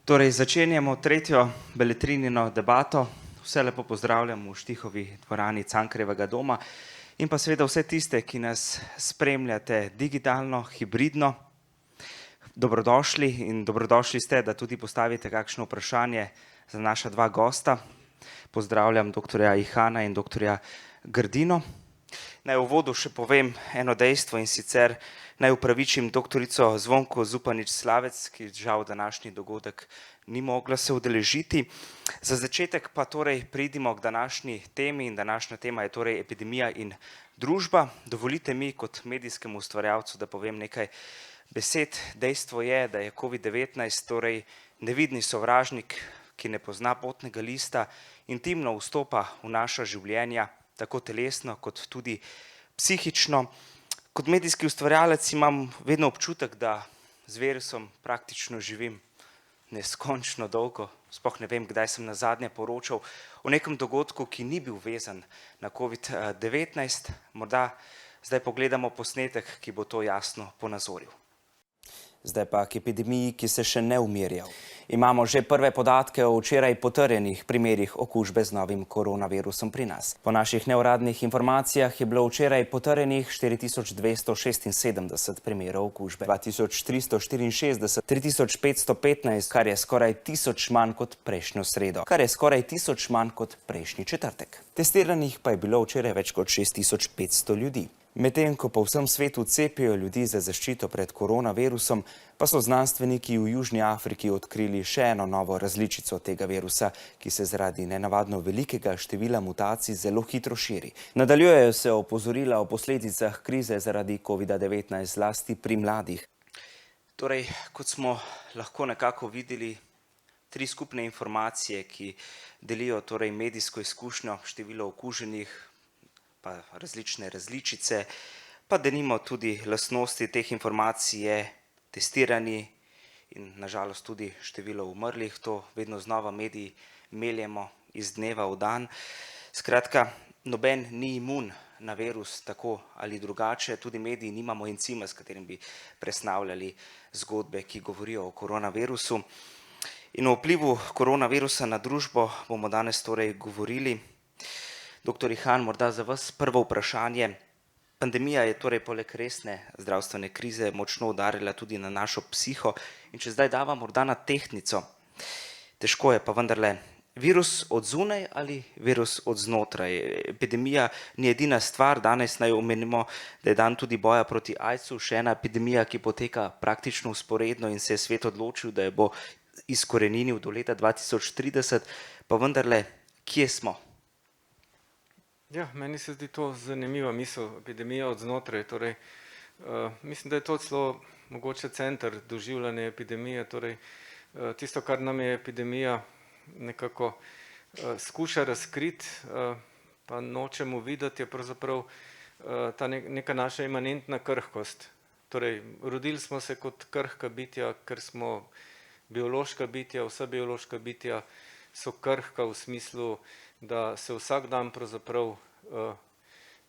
Torej, začenjamo tretjo beletrinino debato. Vse lepo pozdravljam v Štihovi dvorani Cankarjevega doma in pa seveda vse tiste, ki nas spremljate digitalno, hibridno. Dobrodošli in dobrodošli ste, da tudi postavite kakšno vprašanje za naša dva gosta. Pozdravljam doktorja Ihana in doktorja Grdino. Naj v uvodu še povem eno dejstvo in sicer naj upravičim doktorico Zvonko Zupanič-Slavec, ki žal današnji dogodek ni mogla se udeležiti. Za začetek pa torej pridimo k današnji temi in današnja tema je torej epidemija in družba. Dovolite mi kot medijskemu ustvarjalcu, da povem nekaj besed. Dejstvo je, da je COVID-19 torej nevidni sovražnik, ki ne pozna potnega lista, intimno vstopa v naša življenja, tako telesno kot tudi psihično. Kot medijski ustvarjalec imam vedno občutek, da z virusom praktično živim neskončno dolgo. Sploh ne vem, kdaj sem nazadnje poročal o nekem dogodku, ki ni bil vezan na COVID-19. Morda zdaj pogledamo posnetek, ki bo to jasno ponazoril. Zdaj pa k epidemiji, ki se še ne umirja. Imamo že prve podatke o včeraj potrjenih primerih okužbe z novim koronavirusom pri nas. Po naših neuradnih informacijah je bilo včeraj potrjenih 4276 primerov okužbe, 2364, 3515, kar je skoraj 1000 manj kot prejšnjo sredo, kar je skoraj 1000 manj kot prejšnji četrtek. Testiranih pa je bilo včeraj več kot 6500 ljudi. Medtem ko po vsem svetu cepijo ljudi za zaščito pred koronavirusom, pa so znanstveniki v Južni Afriki odkrili še eno novo različico tega virusa, ki se zaradi nenavadno velikega števila mutacij zelo hitro širi. Nadaljujejo se opozorila o posledicah krize zaradi COVID-19 zlasti pri mladih. Torej, kot smo lahko nekako videli, tri skupne informacije, ki delijo torej medijsko izkušnjo, število okuženih, pa različne različice, pa denimo tudi lastnosti teh informacij je testirani in nažalost tudi število umrlih. To vedno znova mediji meljemo iz dneva v dan. Skratka, noben ni imun na virus tako ali drugače, tudi mediji nimamo encima, s katerim bi presnavljali zgodbe, ki govorijo o koronavirusu. In o vplivu koronavirusa na družbo bomo danes torej govorili. Doktor Ihan, morda za vas prvo vprašanje. Pandemija je torej poleg resne zdravstvene krize močno udarila tudi na našo psiho. In če zdaj dava morda na tehtnico, težko je pa vendarle, virus od zunaj ali virus od znotraj? Epidemija ni edina stvar, danes naj omenimo, da je dan tudi boja proti AIDS-u, še ena epidemija, ki poteka praktično vzporedno in se je svet odločil, da je bo izkoreninil do leta 2030, pa vendarle, kje smo? Ja, meni se zdi to zanimiva misel, epidemija od znotraj. Torej, mislim, da je to celo mogoče center doživljanja epidemije. Torej, tisto, kar nam je epidemija nekako skuša razkriti, pa nočemo videti, je pravzaprav ta neka naša imanentna krhkost. Torej, rodili smo se kot krhka bitja, ker smo biološka bitja, vsa biološka bitja so krhka v smislu, da se vsak dan pravzaprav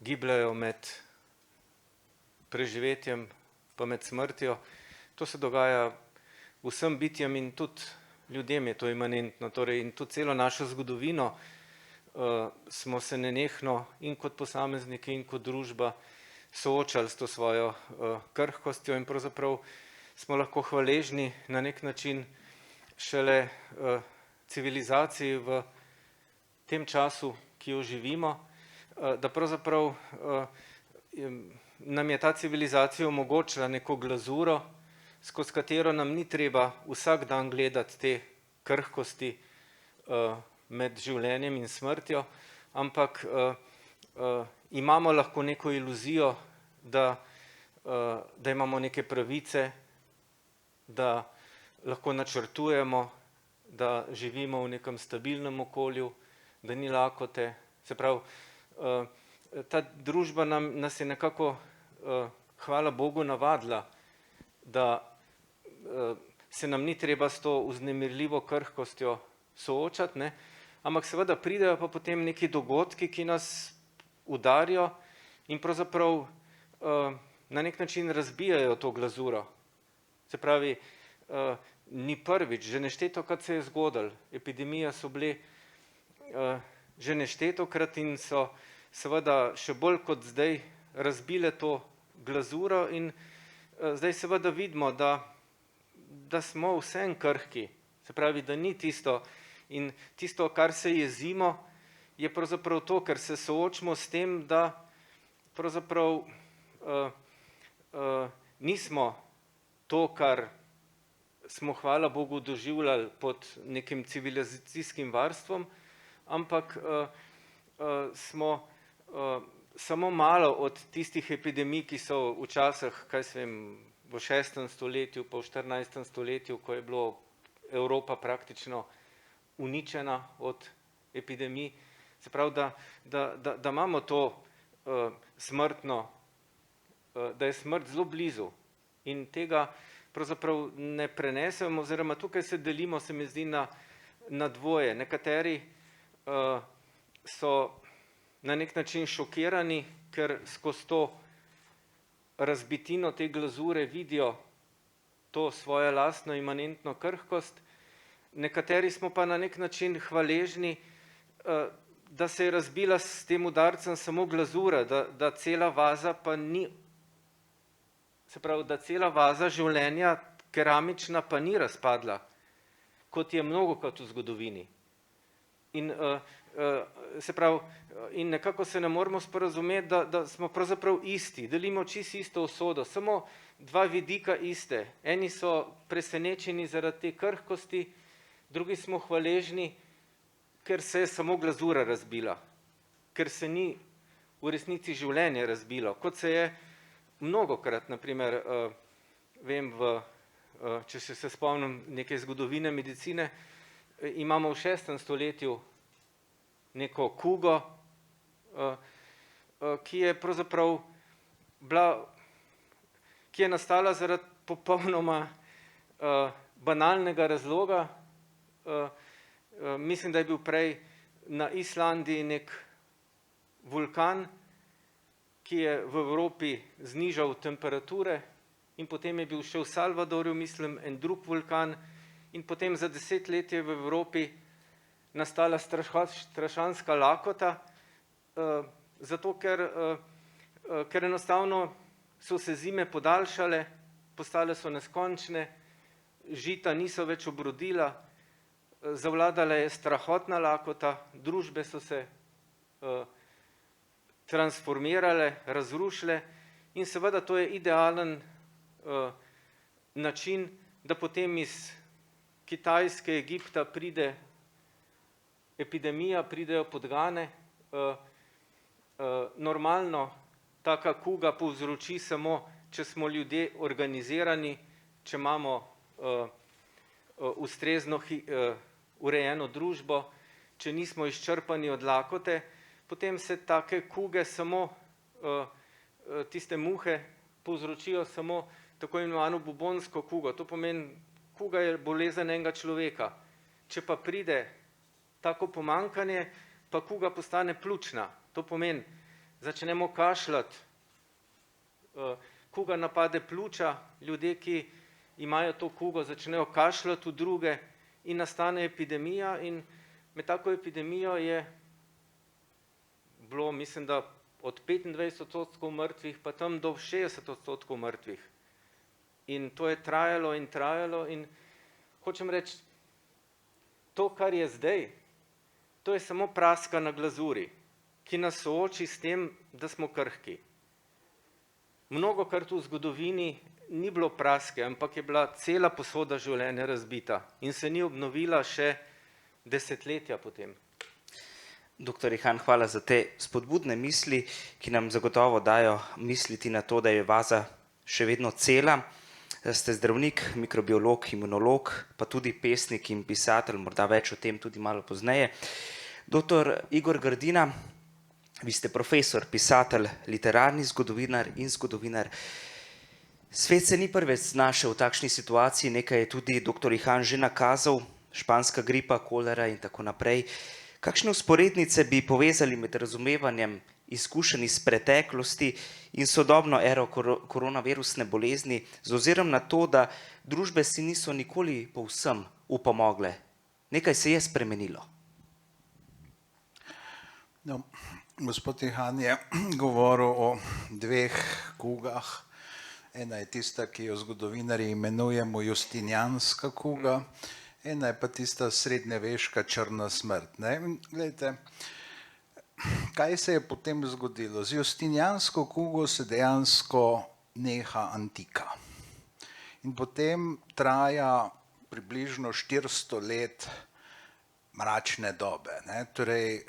gibljajo med preživetjem pa med smrtjo. To se dogaja vsem bitjem in tudi ljudem je to imanentno. Torej, in tudi celo našo zgodovino smo se nenehno in kot posamezniki in kot družba soočali s to svojo krhkostjo in pravzaprav smo lahko hvaležni na nek način šele civilizaciji v tem času, ki jo živimo, da pravzaprav nam je ta civilizacija omogočila neko glazuro, skozi katero nam ni treba vsak dan gledati te krhkosti med življenjem in smrtjo, ampak imamo lahko neko iluzijo, da imamo neke pravice, da lahko načrtujemo, da živimo v nekem stabilnem okolju, da ni lakote. Se pravi, ta družba nas je nekako, hvala Bogu, navadila, da se nam ni treba s to vznemirljivo krhkostjo soočati, ne? Ampak seveda pridejo pa potem neki dogodki, ki nas udarijo in pravzaprav na nek način razbijajo to glazuro. Se pravi, ni prvič, že neštetokrat se je zgodilo. Epidemije so bile že neštetokrat in so seveda še bolj kot zdaj razbile to glazuro in zdaj seveda vidimo, da smo vsem krhki, se pravi, da ni tisto in tisto, kar se jezimo, je pravzaprav to, ker se soočimo s tem, da pravzaprav nismo to, kar smo, hvala Bogu, doživljali pod nekim civilizacijskim varstvom, ampak smo samo malo od tistih epidemij, ki so včasih, kaj se vem, v 6. stoletju, pa v 14. stoletju, ko je bilo Evropa praktično uničena od epidemij, se pravi, da imamo to smrtno, da je smrt zelo blizu in tega pravzaprav ne prenesemo, oziroma tukaj se delimo, se mi zdi, na dvoje. Nekateri so na nek način šokirani, ker skozi to razbitino te glazure vidijo to svojo lastno imanentno krhkost. Nekateri smo pa na nek način hvaležni, da se je razbila s tem udarcem samo glazura, da cela vaza pa ni, se pravi, da cela vaza življenja keramična pa ni razpadla, kot je mnogokrat v zgodovini. In se pravi, in nekako se ne moramo sporazumeti, da smo pravzaprav isti, delimo čisto isto usodo, samo dva vidika iste. Eni so presenečeni zaradi te krhkosti, drugi smo hvaležni, ker se je samo glazura razbila, ker se ni v resnici življenje razbilo, kot se je mnogokrat, naprimer, vem, če se spomnim neke zgodovine medicine, imamo v 6. stoletju neko kugo, ki je pravzaprav bila, ki je nastala zaradi popolnoma banalnega razloga. Mislim, da je bil prej na Islandiji nek vulkan, ki je v Evropi znižal temperature in potem je bil še v Salvadorju, mislim, en drug vulkan in potem za 10 let je v Evropi nastala strašanska lakota, zato ker enostavno so se zime podaljšale, postale so neskončne, žita niso več obrodila, zavladala je strahotna lakota, družbe so se transformirale, razrušile in seveda to je idealen način, da potem iz Kitajske, Egipta pride epidemija, pridejo podgane. Normalno taka kuga povzroči samo, če smo ljudje organizirani, če imamo ustrezno urejeno družbo, če nismo izčrpani od lakote, potem se take kuge samo, tiste muhe povzročijo samo tako imenovano bubonsko kugo. To pomeni, kuga je bolezen enega človeka. Če pa pride tako pomanjkanje, pa kuga postane pljučna. To pomeni, začnemo kašljati, kuga napade pljuča, ljudje, ki imajo to kugo, začnejo kašljati v druge in nastane epidemija in med tako epidemijo je bilo, mislim, da od 25% mrtvih pa tam do 60% mrtvih. In to je trajalo in hočem reči, to, kar je zdaj, to je samo praska na glazuri, ki nas sooči s tem, da smo krhki. Mnogokrat v zgodovini ni bilo praske, ampak je bila cela posoda življenja razbita in se ni obnovila še desetletja potem. Doktor Ihan, hvala za te spodbudne misli, ki nam zagotovo dajo misliti na to, da je vaza še vedno cela. Ste zdravnik, mikrobiolog, imunolog, pa tudi pesnik in pisatelj, morda več o tem tudi malo pozneje. Doktor Igor Grdina, vi ste profesor, pisatelj, literarni zgodovinar in zgodovinar. Svet se ni prvič znašel v takšni situaciji, nekaj je tudi doktor Ihan že nakazal, španska gripa, kolera in tako naprej. Kakšne vzporednice bi povezali med razumevanjem izkušenj iz preteklosti in sodobno ero koronavirusne bolezni, z ozirom na to, da družbe si niso nikoli povsem upomogle. Nekaj se je spremenilo. No, gospod Ihan je govoril o dveh kugah. Ena je tista, ki jo zgodovinarji imenujemo Justinijanska kuga, ena je pa tista srednjeveška črna smrt. Glejte, kaj se je potem zgodilo? Z Justinijansko kugo se dejansko neha antika. In potem traja približno 400 let mračne dobe. Torej,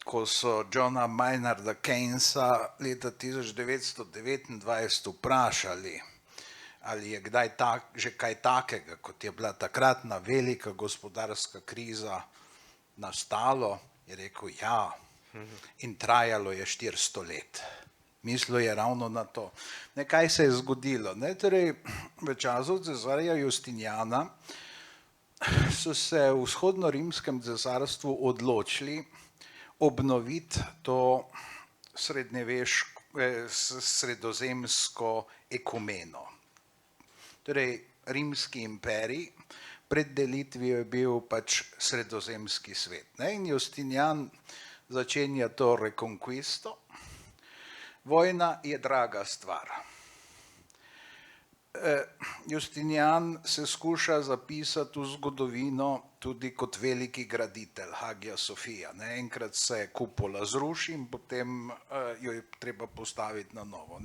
ko so Johna Maynarda Keynesa leta 1929 vprašali, ali je kdaj že kaj takega, kot je bila takratna velika gospodarska kriza nastalo, je rekel ja, in trajalo je 400 let. Mislil je ravno na to. Kaj se je zgodilo? Torej, v času cesarja Justinijana so se v vzhodno-rimskem cesarstvu odločili obnoviti to sredozemsko ekumeno. Torej, rimski imperij, pred delitvijo je bil pač sredozemski svet. In Justinijan začenja to reconquisto. Vojna je draga stvar. Justinijan se skuša zapisati v zgodovino tudi kot veliki graditelj, Hagia Sofia. Enkrat se kupola zruši in potem jo je treba postaviti na novo.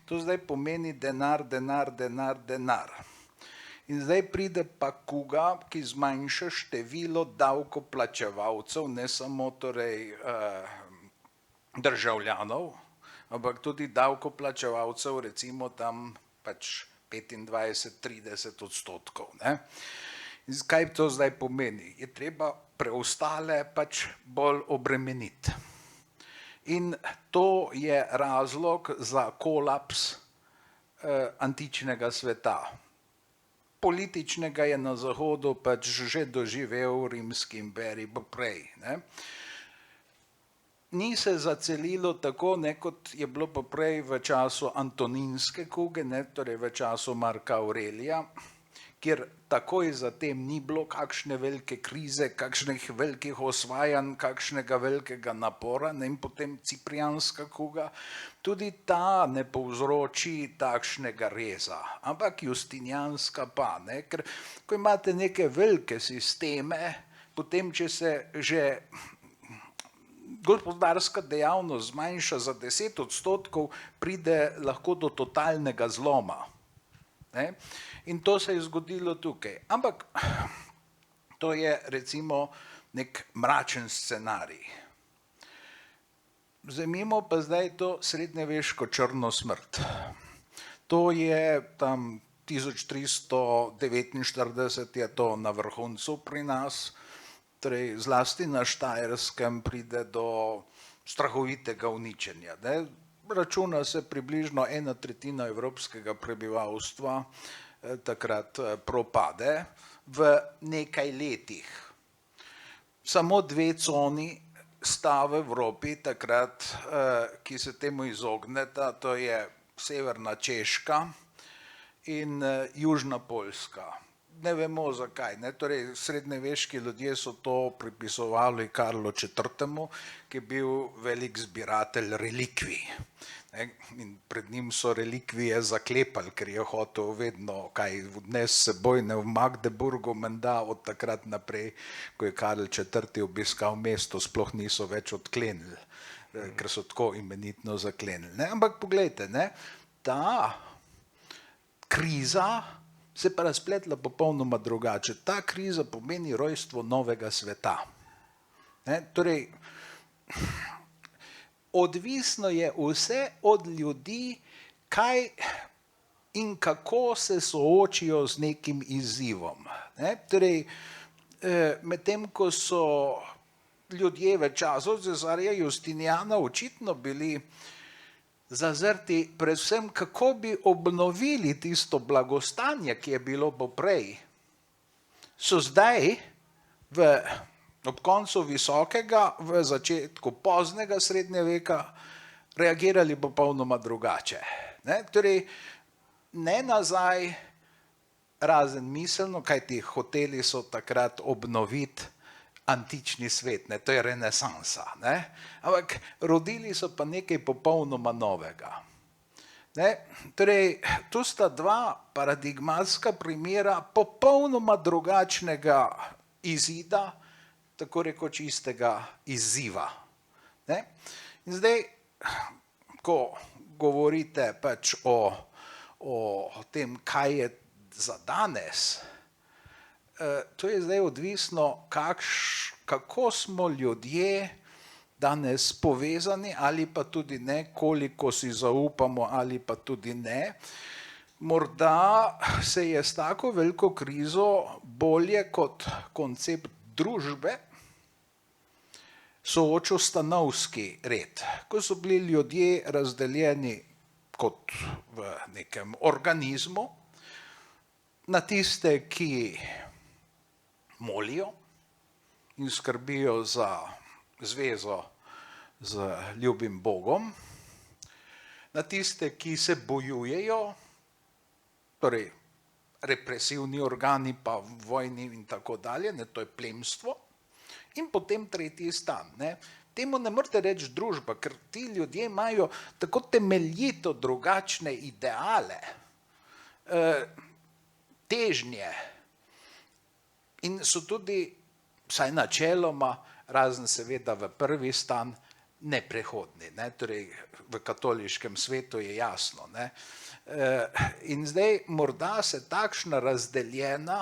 To zdaj pomeni denar, denar, denar, denar. In zdaj pride pa kuga, ki zmanjša število davkoplačevalcev, ne samo torej državljanov, ampak tudi davkoplačevalcev, recimo tam pač 25–30%. In kaj to zdaj pomeni? Je treba preostale pač bolj obremeniti. In to je razlog za kolaps antičnega sveta. Političnega je na Zahodu pač že doživel rimski imperij poprej. Ni se zacelilo tako, kot je bilo poprej v času Antoninske kuge, torej v času Marka Aurelija, kjer takoj zatem ni bilo kakšne velike krize, kakšnih velikih osvajanj, kakšnega velikega napora, in potem Ciprijanska kuga, tudi ta ne povzroči takšnega reza, ampak Justinijanska pa, ker ko imate neke velike sisteme, potem če se že gospodarska dejavnost zmanjša za 10%, pride lahko do totalnega zloma. In to se je zgodilo tukaj. Ampak to je recimo nek mračen scenarij. Vzemimo pa zdaj to srednjeveško črno smrt. To je tam 1349 je to na vrhuncu pri nas, torej zlasti na Štajerskem pride do strahovitega uničenja. Računa se približno 1/3 evropskega prebivalstva takrat propade v nekaj letih. Samo 2 coni sta v Evropi takrat, ki se temu izogneta, to je severna Češka in južna Poljska. Ne vemo zakaj. Torej, srednjeveški ljudje so to pripisovali Karlu IV., ki je bil velik zbiratelj relikvij. In pred njim so relikvije zaklepali, ker je hotel vedno kaj odnesti seboj. V Magdeburgu menda od takrat naprej, ko je Karl IV. Obiskal mesto, sploh niso več odklenili, ker so tako imenitno zaklenili. Ampak poglejte, ta kriza se pa razpletla popolnoma drugače. Ta kriza pomeni rojstvo novega sveta. Torej, odvisno je vse od ljudi, kaj in kako se soočijo z nekim izzivom. Torej, medtem ko so ljudje v času cesarja Justinijana očitno bili zazrti predvsem, kako bi obnovili tisto blagostanje, ki je bilo poprej, so zdaj v ob koncu visokega, v začetku poznega srednjeveka, reagirali popolnoma drugače. Ne? Torej, ne nazaj, razen miselno, kajti hoteli so takrat obnoviti antični svet, ne? To je renesansa. Ne? Ampak rodili so pa nekaj popolnoma novega. Ne? Torej, tu sta dva paradigmatska primera popolnoma drugačnega izida, tako rekoč istega izziva. Ne? In zdaj, ko govorite pač o tem, kaj je za danes, to je zdaj odvisno, kako smo ljudje danes povezani ali pa tudi ne, koliko si zaupamo ali pa tudi ne. Morda se je s tako veliko krizo bolje kot koncept družbe soočil stanovski red, ko so bili ljudje razdeljeni kot v nekem organizmu na tiste, ki molijo in skrbijo za zvezo z ljubim Bogom, na tiste, ki se bojujejo, torej represivni organi pa vojni in tako dalje, ne, to je plemstvo, in potem tretji stan. Ne. Temu ne morete reči družba, ker ti ljudje imajo tako temeljito drugačne ideale, težnje in so tudi, vsaj načeloma, razen seveda v prvi stan, neprehodni. Ne? Torej, v katoliškem svetu je jasno. Ne? In zdaj morda se takšna razdeljena,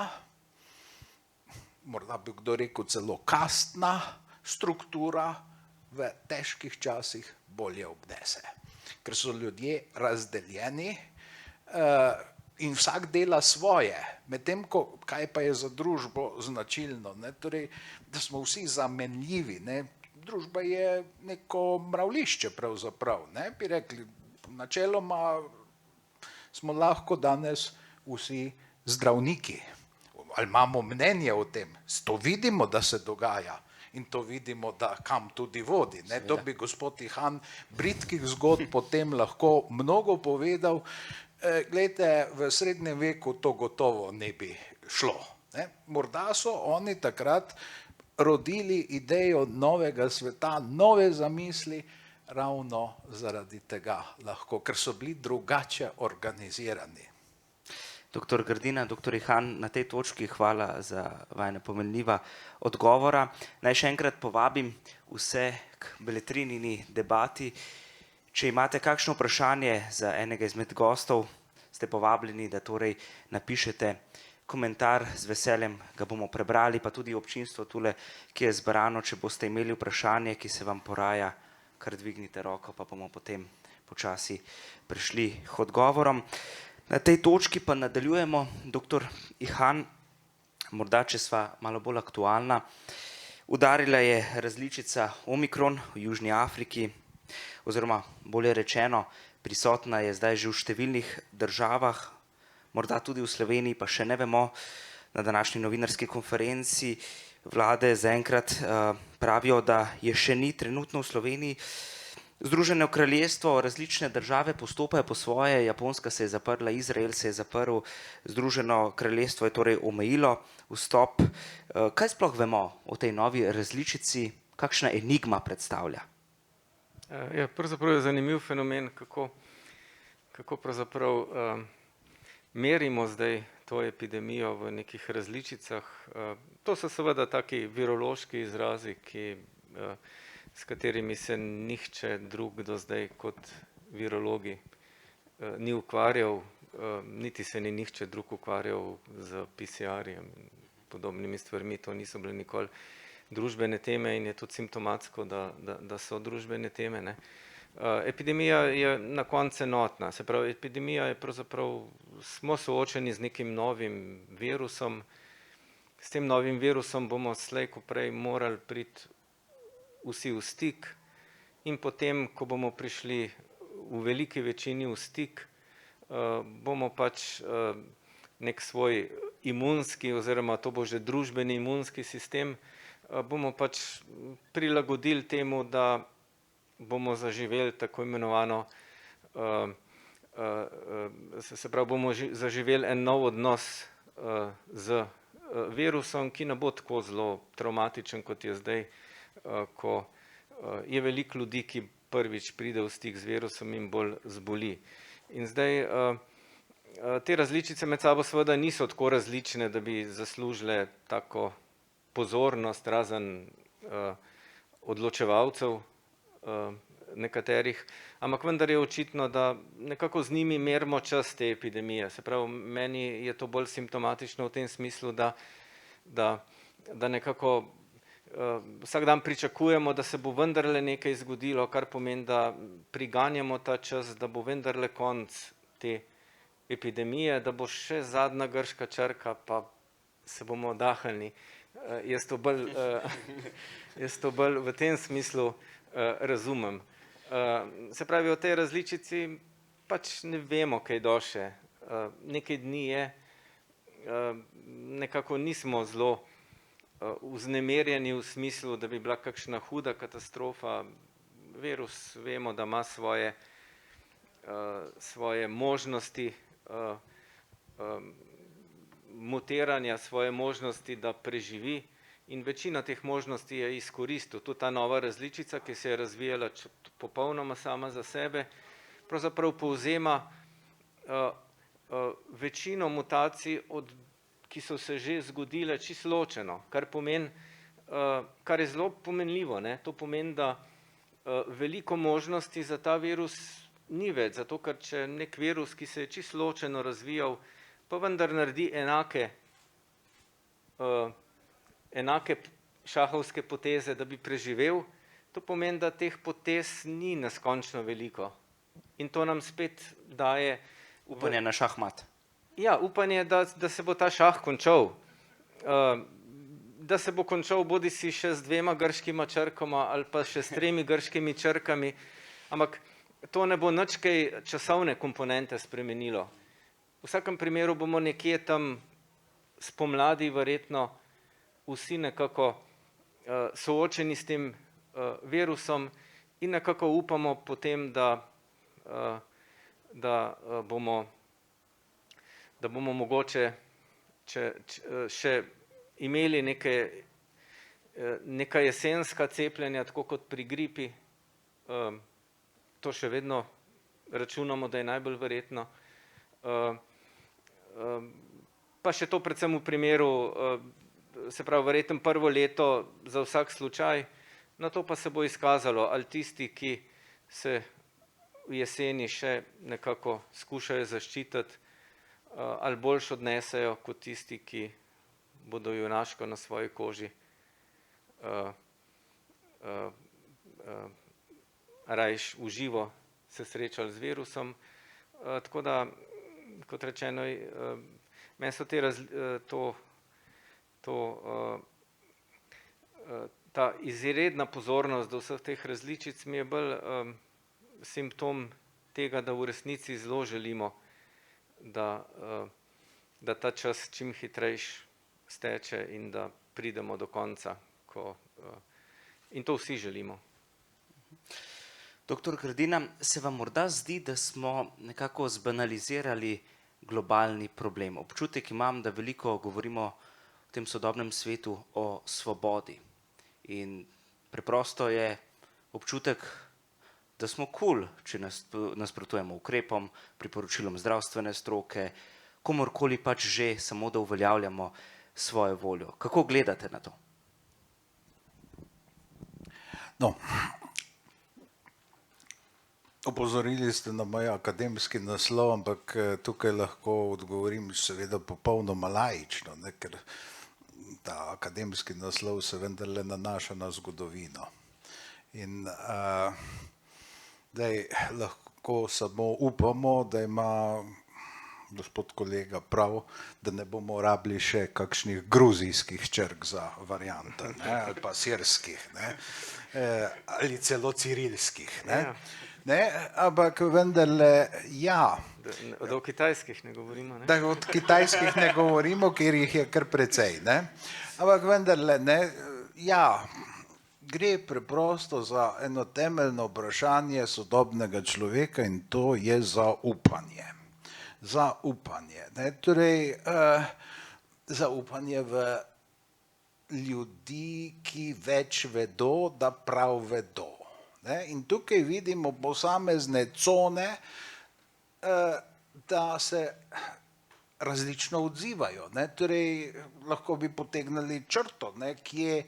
morda bi kdo rekel celo kastna struktura v težkih časih bolje obnese. Ker so ljudje razdeljeni in vsak dela svoje, medtem ko, kaj pa je za družbo značilno, ne? Torej, da smo vsi zamenljivi. Ne? Družba je neko mravljišče pravzaprav. Ne? Bi rekli, načeloma smo lahko danes vsi zdravniki. Ali imamo mnenje o tem? To vidimo, da se dogaja in to vidimo, da kam tudi vodi. Ne? To bi gospod Ihan bridkih zgodb potem lahko mnogo povedal. Glejte, v srednjem veku to gotovo ne bi šlo. Ne? Morda so oni takrat rodili idejo novega sveta, nove zamisli, ravno zaradi tega lahko, ker so bili drugače organizirani. Doktor Grdina, doktor Ihan, na tej točki hvala za vajina pomenljiva odgovora. Naj še enkrat povabim vse k Beletrinini debati. Če imate kakšno vprašanje za enega izmed gostov, ste povabljeni, da torej napišete komentar, z veseljem ga bomo prebrali, pa tudi občinstvo tule, ki je zbrano, če boste imeli vprašanje, ki se vam poraja, kar dvignite roko, pa bomo potem počasi prišli k odgovorom. Na tej točki pa nadaljujemo, doktor Ihan, morda če sva malo bolj aktualna. Udarila je različica Omikron v Južni Afriki, oziroma bolje rečeno, prisotna je zdaj že v številnih državah, morda tudi v Sloveniji, pa še ne vemo. Na današnji novinarski konferenci vlade zaenkrat pravijo, da je še ni trenutno v Sloveniji. Združeno kraljestvo, različne države postopajo po svoje, Japonska se je zaprla, Izrael se je zaprl, Združeno kraljestvo je torej omejilo vstop. Kaj sploh vemo o tej novi različici, kakšna enigma predstavlja? Ja, pravzaprav je zanimiv fenomen, kako pravzaprav merimo zdaj to epidemijo v nekih različicah. To so seveda taki virološki izrazi, s katerimi se nihče drug do zdaj kot virologi ni ukvarjal, niti se ni nihče drug ukvarjal z PCR-jem in podobnimi stvarmi. To niso bile nikoli družbene teme in je tudi simptomatsko, da so družbene teme. Ne. Epidemija je na koncu enotna, se pravi, epidemija je pravzaprav, smo soočeni z nekim novim virusom, s tem novim virusom bomo slej ko prej morali priti vsi v stik in potem, ko bomo prišli v veliki večini v stik, bomo pač nek svoj imunski, oziroma to bo že družbeni imunski sistem, bomo pač prilagodili temu, da bomo zaživeli tako imenovano, se pravi, bomo zaživeli en nov odnos z virusom, ki ne bo tako zelo travmatičen, kot je zdaj, ko je veliko ljudi, ki prvič pride v stik z virusom in bolj zboli. In zdaj te različice med sabo seveda niso tako različne, da bi zaslužile tako pozornost, razen odločevalcev nekaterih, ampak vendar je očitno, da nekako z njimi merimo čas te epidemije. Se pravi, meni je to bolj simptomatično v tem smislu, da nekako vsak dan pričakujemo, da se bo vendarle nekaj zgodilo, kar pomeni, da priganjamo ta čas, da bo vendarle konec te epidemije, da bo še zadnja grška črka, pa se bomo oddahnili. Jaz to bolj v tem smislu razumem. Se pravi, o tej različici pač ne vemo kaj doše. Nekaj dni je, nekako nismo zelo vznemirjeni v smislu, da bi bila kakšna huda katastrofa. Virus vemo, da ima svoje možnosti mutiranja, svoje možnosti, da preživi, in večina teh možnosti je izkoristil. Tudi ta nova različica, ki se je razvijala popolnoma sama za sebe, pravzaprav povzema večino mutacij, ki so se že zgodile čisto ločeno, kar pomeni, kar je zelo pomenljivo, ne? To pomeni, da veliko možnosti za ta virus ni več, zato ker če nek virus, ki se je čisto ločeno razvijal, pa vendar naredi enake šahovske poteze, da bi preživel, to pomeni, da teh potez ni neskončno veliko. In to nam spet daje Upanje na šahmat. Ja, upanje, da se bo ta šah končal. Da se bo končal bodisi še z 2 grškima črkama ali pa še s 3 grškimi črkami, ampak to ne bo nič kaj časovne komponente spremenilo. V vsakem primeru bomo nekje tam spomladi verjetno vsi nekako soočeni s tem virusom in nekako upamo potem, da bomo mogoče še imeli neka jesenska cepljenja, tako kot pri gripi. To še vedno računamo, da je najbolj verjetno. Pa še to predvsem v primeru, se pravi, verjetno prvo leto za vsak slučaj, na to pa se bo izkazalo, ali tisti, ki se v jeseni še nekako skušajo zaščititi, ali boljš odnesejo kot tisti, ki bodo junaško na svoji koži rajš v živo se srečali z virusom. Tako da, kot rečeno, meni so ta izredna pozornost do vseh teh različic mi je bolj simptom tega, da v resnici zelo želimo, da ta čas čim hitrejš steče in da pridemo do konca. In to vsi želimo. Doktor Grdina, se vam morda zdi, da smo nekako zbanalizirali globalni problem? Občutek imam, da veliko govorimo v tem sodobnem svetu o svobodi. In preprosto je občutek, da smo kul, če nasprotujemo ukrepom, priporočilom zdravstvene stroke, komorkoli pač že, samo da uveljavljamo svojo voljo. Kako gledate na to? No, opozorili ste na moj akademski naslov, ampak tukaj lahko odgovorim seveda popolnoma laično, ne, ker ta akademski naslov se vendarle nanaša na zgodovino. In lahko samo upamo, da ima gospod kolega prav, da ne bomo rabili še kakšnih gruzijskih črk za variante, ne, ali pa sirskih, ne, ali celo cirilskih. Ne, ampak vendarle, ja. Da o kitajskih ne govorimo, ne? Da o kitajskih ne govorimo, ker jih je kar precej, ne. Ampak vendarle, ne, Ja, gre preprosto za eno temeljno vprašanje sodobnega človeka in to je zaupanje. Zaupanje. Ne? Torej, zaupanje v ljudi, ki več vedo, da prav vedo. Ne? In tukaj vidimo posamezne cone, da se različno odzivajo. Ne? Torej, lahko bi potegnili črto, ne? Kje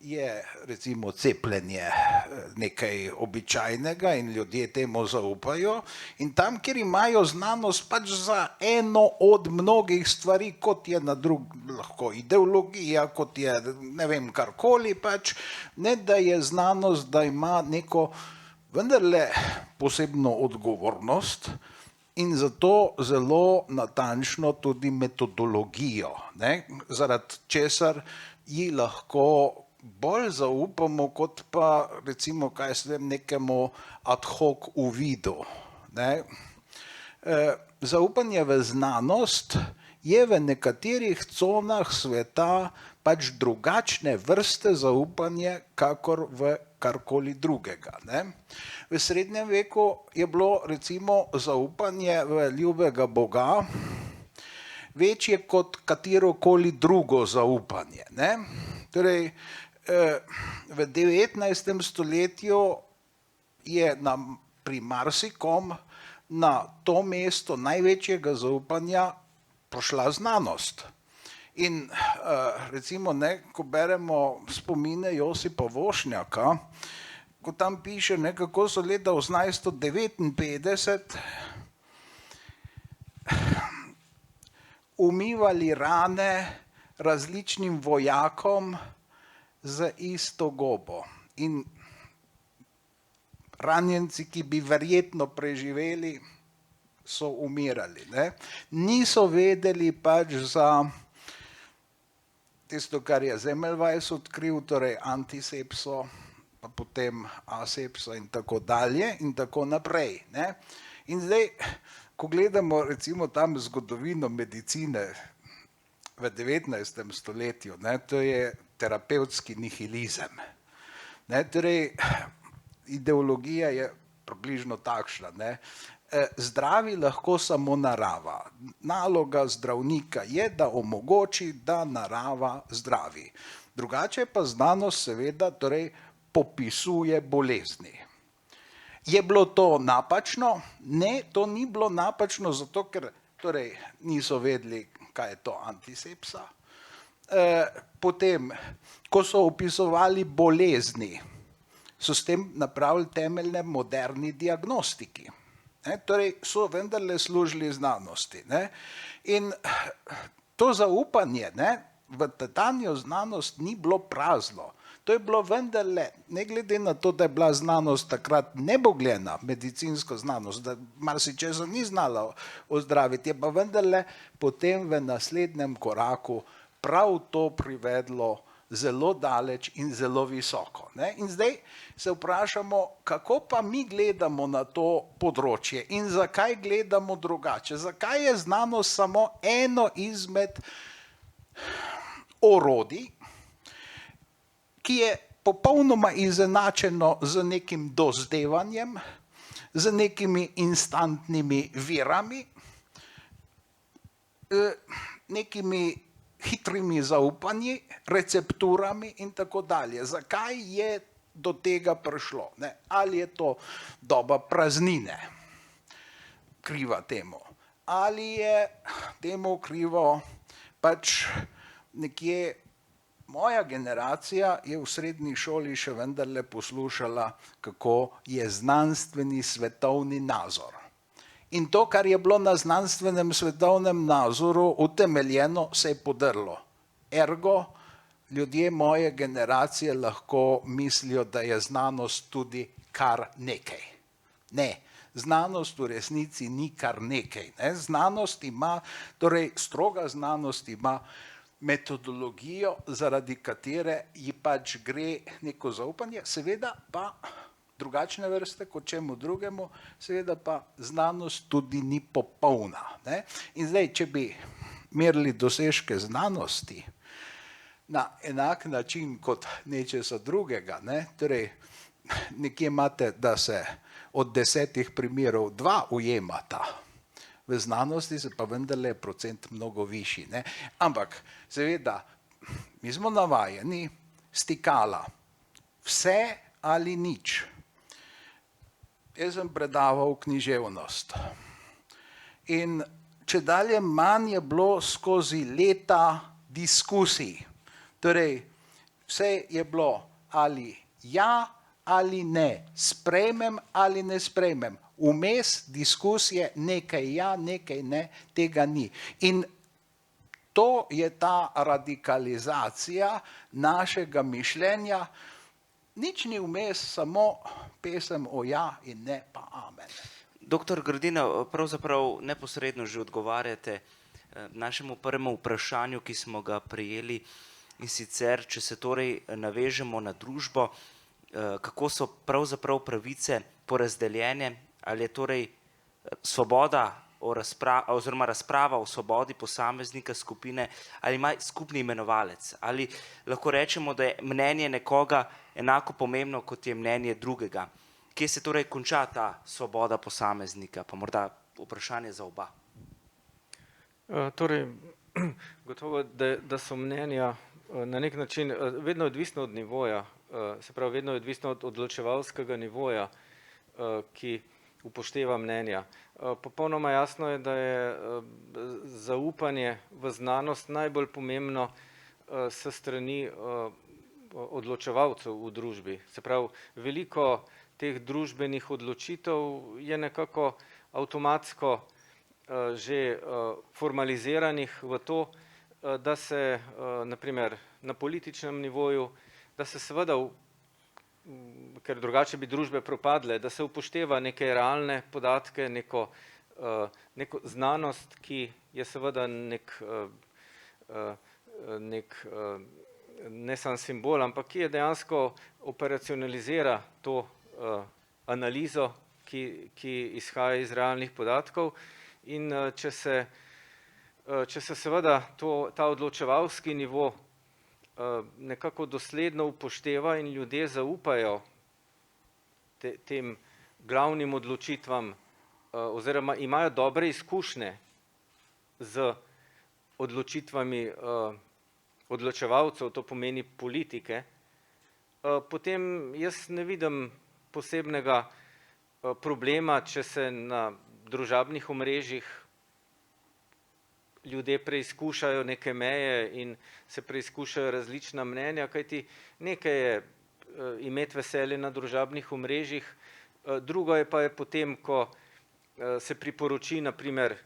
je recimo cepljenje nekaj običajnega in ljudje temu zaupajo in tam, kjer imajo znanost pač za eno od mnogih stvari, kot je lahko ideologija, kot je ne vem karkoli pač, ne da je znanost, da ima neko vendarle posebno odgovornost in zato zelo natančno tudi metodologijo, ne, zaradi česar ji lahko bolj zaupamo, kot pa recimo, kaj se vem, nekemu ad hoc uvidu. Ne. Zaupanje v znanost je v nekaterih conah sveta pač drugačne vrste zaupanje, kakor v karkoli drugega. Ne. V srednjem veku je bilo recimo zaupanje v ljubega Boga večje kot katerokoli drugo zaupanje. Ne. Torej, v 19. stoletju je pri marsikom na to mesto največjega zaupanja prišla znanost. In recimo, ne, ko beremo spomine Josipa Vošnjaka, ko tam piše, ne, kako so leta 1859 umivali rane različnim vojakom z isto gobo. In ranjenci, ki bi verjetno preživeli, so umirali. Ne. Niso vedeli pač za tisto, kar je Semmelweis odkril, torej antisepso, pa potem asepso in tako dalje in tako naprej. Ne. In zdaj, ko gledamo recimo tam zgodovino medicine v 19. stoletju, ne, to je terapevtski nihilizem. Ne, torej, ideologija je približno takšna. Ne. Zdravi lahko samo narava. Naloga zdravnika je, da omogoči, da narava zdravi. Drugače pa znanost seveda torej popisuje bolezni. Je bilo to napačno? Ne, to ni bilo napačno, zato ker torej niso vedeli, kaj je to antisepsa. Potem, ko so opisovali bolezni, so s tem napravili temeljne moderni diagnostiki. Ne, torej so vendarle služili znanosti. Ne. In to zaupanje, ne, v tedanjo znanost ni bilo prazno. To je bilo vendarle, ne glede na to, da je bila znanost takrat nebogljena, medicinska znanost, da marsičesa ni znala ozdraviti, je pa vendarle potem v naslednjem koraku prav to privedlo zelo daleč in zelo visoko. Ne? In zdaj se vprašamo, kako pa mi gledamo na to področje in zakaj gledamo drugače. Zakaj je znanost samo eno izmed orodij, ki je popolnoma izenačeno z nekim dozdevanjem, z nekimi instantnimi virami, nekimi hitrimi zaupanji, recepturami in tako dalje. Zakaj je do tega prišlo? Ne? Ali je to doba praznine kriva temu? Ali je temu krivo pač nekje moja generacija je v srednji šoli še vendarle poslušala, kako je znanstveni svetovni nazor. In to, kar je bilo na znanstvenem svetovnem nazoru utemeljeno, se je podrlo. Ergo, ljudje moje generacije lahko mislijo, da je znanost tudi kar nekaj. Ne, znanost v resnici ni kar nekaj. Ne? Znanost ima, torej stroga znanost ima metodologijo, zaradi katere ji pač gre neko zaupanje, seveda pa drugačne vrste kot čemu drugemu, seveda pa znanost tudi ni popolna. Ne? In zdaj, če bi merili dosežke znanosti na enak način kot nečesa drugega. Ne? Torej, nekje imate, da se od 10 primerov 2 ujemata. V znanosti se pa vendarle procent mnogo višji. Ne? Ampak seveda, mi smo navajeni stikala. Vse ali nič. Jaz sem predaval književnost. In čedalje manj je bilo skozi leta diskusij. Torej, vse je bilo ali ja ali ne, sprejmem ali ne sprejmem. Vmes diskusije, nekaj ja, nekaj ne, tega ni. In to je ta radikalizacija našega mišljenja. Nič ni vmes, samo pesem o ja in ne pa amen. Doktor Grdina, pravzaprav neposredno že odgovarjate našemu prvemu vprašanju, ki smo ga prejeli, in sicer, če se torej navežemo na družbo, kako so pravzaprav pravice porazdeljene, ali je torej svoboda oziroma razprava o svobodi posameznika skupine, ali ima skupni imenovalec, ali lahko rečemo, da je mnenje nekoga enako pomembno, kot je mnenje drugega. Kje se torej konča ta svoboda posameznika? Pa morda vprašanje za oba. Torej, gotovo, da so mnenja na nek način vedno odvisno od nivoja, se pravi, vedno odvisno od odločevalskega nivoja, ki upošteva mnenja. Popolnoma jasno je, da je zaupanje v znanost najbolj pomembno s strani odločevalcev v družbi. Se pravi, veliko teh družbenih odločitev je nekako avtomatsko že formaliziranih v to, da se na primer na političnem nivoju, da se seveda, ker drugače bi družbe propadle, da se upošteva neke realne podatke, neko znanost, ki je seveda ne sam simbol, ampak ki je dejansko operacionalizira to analizo, ki izhaja iz realnih podatkov. In če se seveda ta odločevalski nivo nekako dosledno upošteva in ljudje zaupajo tem glavnim odločitvam oziroma imajo dobre izkušnje z odločitvami odločevalcev, to pomeni politike, potem jaz ne vidim posebnega problema, če se na družabnih omrežjih ljudje preizkušajo neke meje in se preizkušajo različna mnenja, kajti nekaj je imeti veselje na družabnih omrežjih, drugo je pa potem, ko se priporoči na primer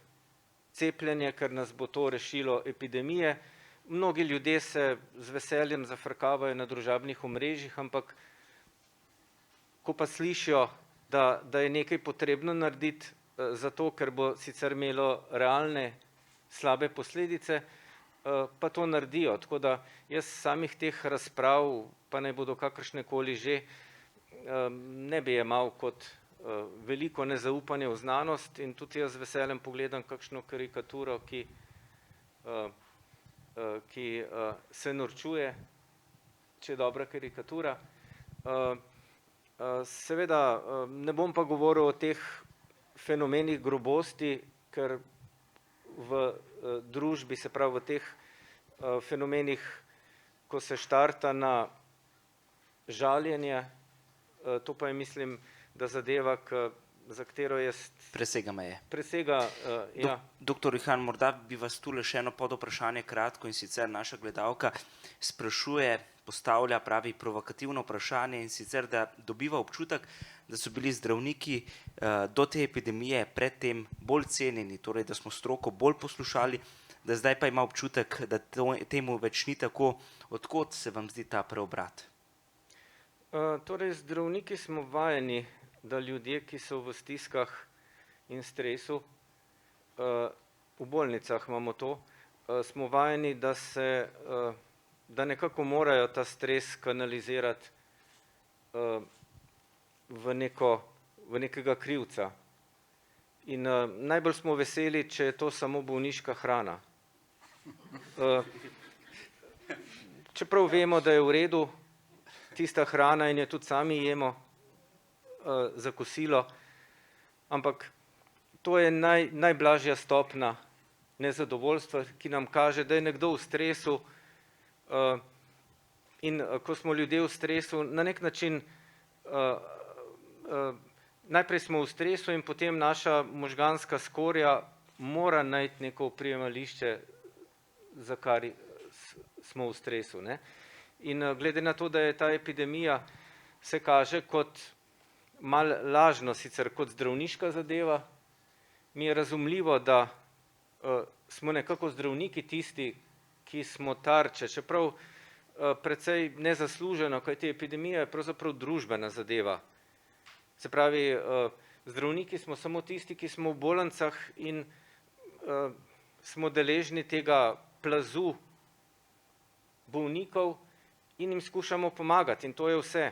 cepljenje, ker nas bo to rešilo epidemije. Mnogi ljudje se z veseljem zafrkavajo na družabnih omrežjih, ampak ko pa slišijo, da je nekaj potrebno narediti, zato ker bo sicer imelo realne slabe posledice, pa to naredijo. Tako da jaz samih teh razprav, pa naj bodo kakršnekoli že, ne bi jemal kot veliko nezaupanje v znanost in tudi jaz z veseljem pogledam kakšno karikaturo, ki se norčuje, če je dobra karikatura. Seveda ne bom pa govoril o teh fenomenih grobosti, ker v družbi, se pravi v teh fenomenih, ko se štarta na žaljenje, to pa je, mislim, da zadeva, za katero jaz... Presega meje. Presega, ja. Doktor Ihan, morda bi vas tule še eno podvprašanje kratko, in sicer naša gledalka sprašuje, postavlja, pravi, provokativno vprašanje, in sicer, da dobiva občutek, da so bili zdravniki do te epidemije predtem bolj cenjeni, torej da smo stroko bolj poslušali, da zdaj pa ima občutek, da temu več ni tako. Odkot se vam zdi ta preobrat? Torej, zdravniki smo vajeni, da ljudje, ki so v stiskah in stresu, v bolnicah imamo to, smo vajeni, da nekako morajo ta stres kanalizirati v nekega krivca. In najbolj smo veseli, če je to samo bolniška hrana. čeprav vemo, da je v redu tista hrana in jo tudi sami jemo za kosilo, ampak to je najblažja stopna nezadovoljstva, ki nam kaže, da je nekdo v stresu in ko smo ljudje v stresu, na nek način najprej smo v stresu in potem naša možganska skorja mora najti neko oprijemališče, za kar smo v stresu. Ne? In glede na to, da je ta epidemija se kaže kot malo lažno, sicer kot zdravniška zadeva, mi je razumljivo, da smo nekako zdravniki tisti, ki smo tarče, čeprav precej nezasluženo, kajti epidemija je pravzaprav družbena zadeva. Se pravi, zdravniki smo samo tisti, ki smo v bolnicah in smo deležni tega plazu bolnikov in jim skušamo pomagati in to je vse.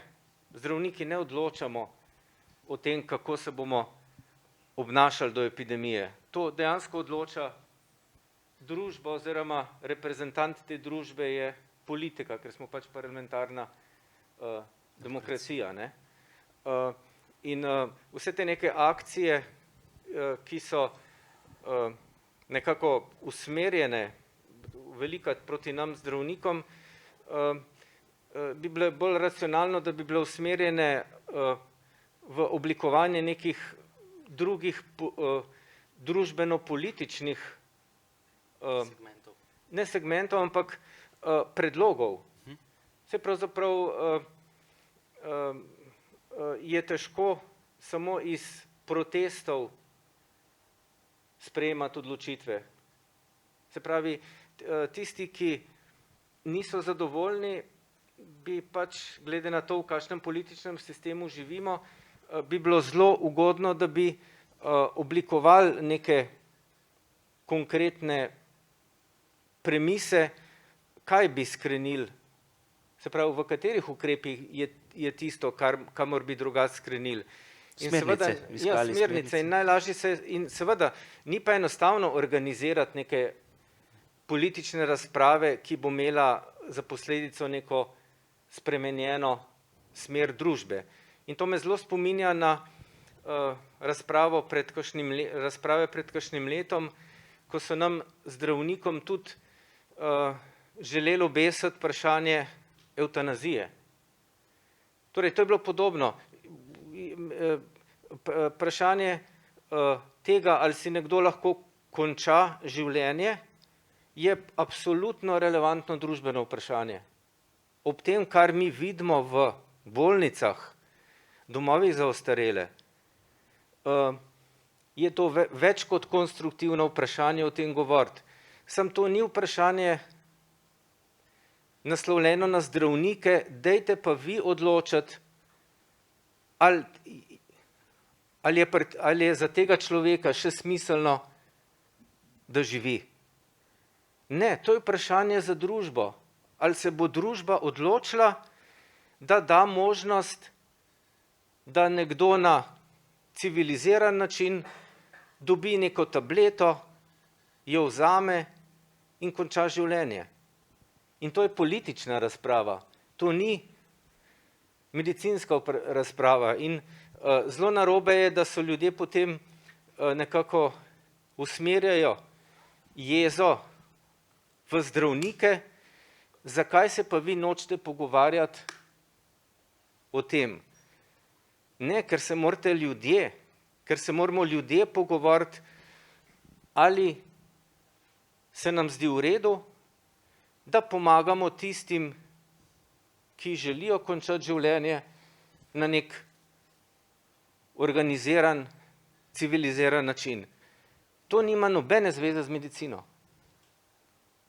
Zdravniki ne odločamo o tem, kako se bomo obnašali do epidemije. To dejansko odloča družba oziroma reprezentant te družbe je politika, ker smo pač parlamentarna demokracija. Ne? In vse te neke akcije, ki so nekako usmerjene velikokrat proti nam zdravnikom, bi bile bolj racionalno, da bi bile usmerjene v oblikovanje nekih drugih družbeno-političnih ne segmentov, ampak predlogov. Saj pravzaprav je težko samo iz protestov sprejemati odločitve. Se pravi, tisti, ki niso zadovoljni, bi pač glede na to, v kakšnem političnem sistemu živimo, bi bilo zelo ugodno, da bi oblikovali neke konkretne premise, kaj bi skrenili, se pravi, v katerih ukrepih je tisto, kamor bi drugače skrenili. Smernice in najlažje se, in seveda, ni pa enostavno organizirati neke politične razprave, ki bo imela za posledico neko spremenjeno smer družbe. In to me zelo spominja na razprave pred kakšnim letom, ko so nam zdravnikom tudi želeli obesiti vprašanje evtanazije. Torej, to je bilo podobno. Vprašanje tega, ali si nekdo lahko konča življenje, je absolutno relevantno družbeno vprašanje. Ob tem, kar mi vidimo v bolnicah, domovih za ostarele, je to več kot konstruktivno vprašanje o tem govoriti. Samo to ni vprašanje naslovljeno na zdravnike, dajte pa vi odločati, ali je za tega človeka še smiselno, da živi. Ne, to je vprašanje za družbo. Ali se bo družba odločila, da da možnost, da nekdo na civiliziran način dobi neko tableto, jo vzame in konča življenje. In to je politična razprava, to ni medicinska razprava. In zelo narobe je, da so ljudje potem nekako usmerjajo jezo v zdravnike, zakaj se pa vi nočete pogovarjati o tem. Ne, ker se moramo ljudje pogovoriti, ali se nam zdi v redu, da pomagamo tistim, ki želijo končati življenje na nek organiziran, civiliziran način. To nima nobene zveze z medicino.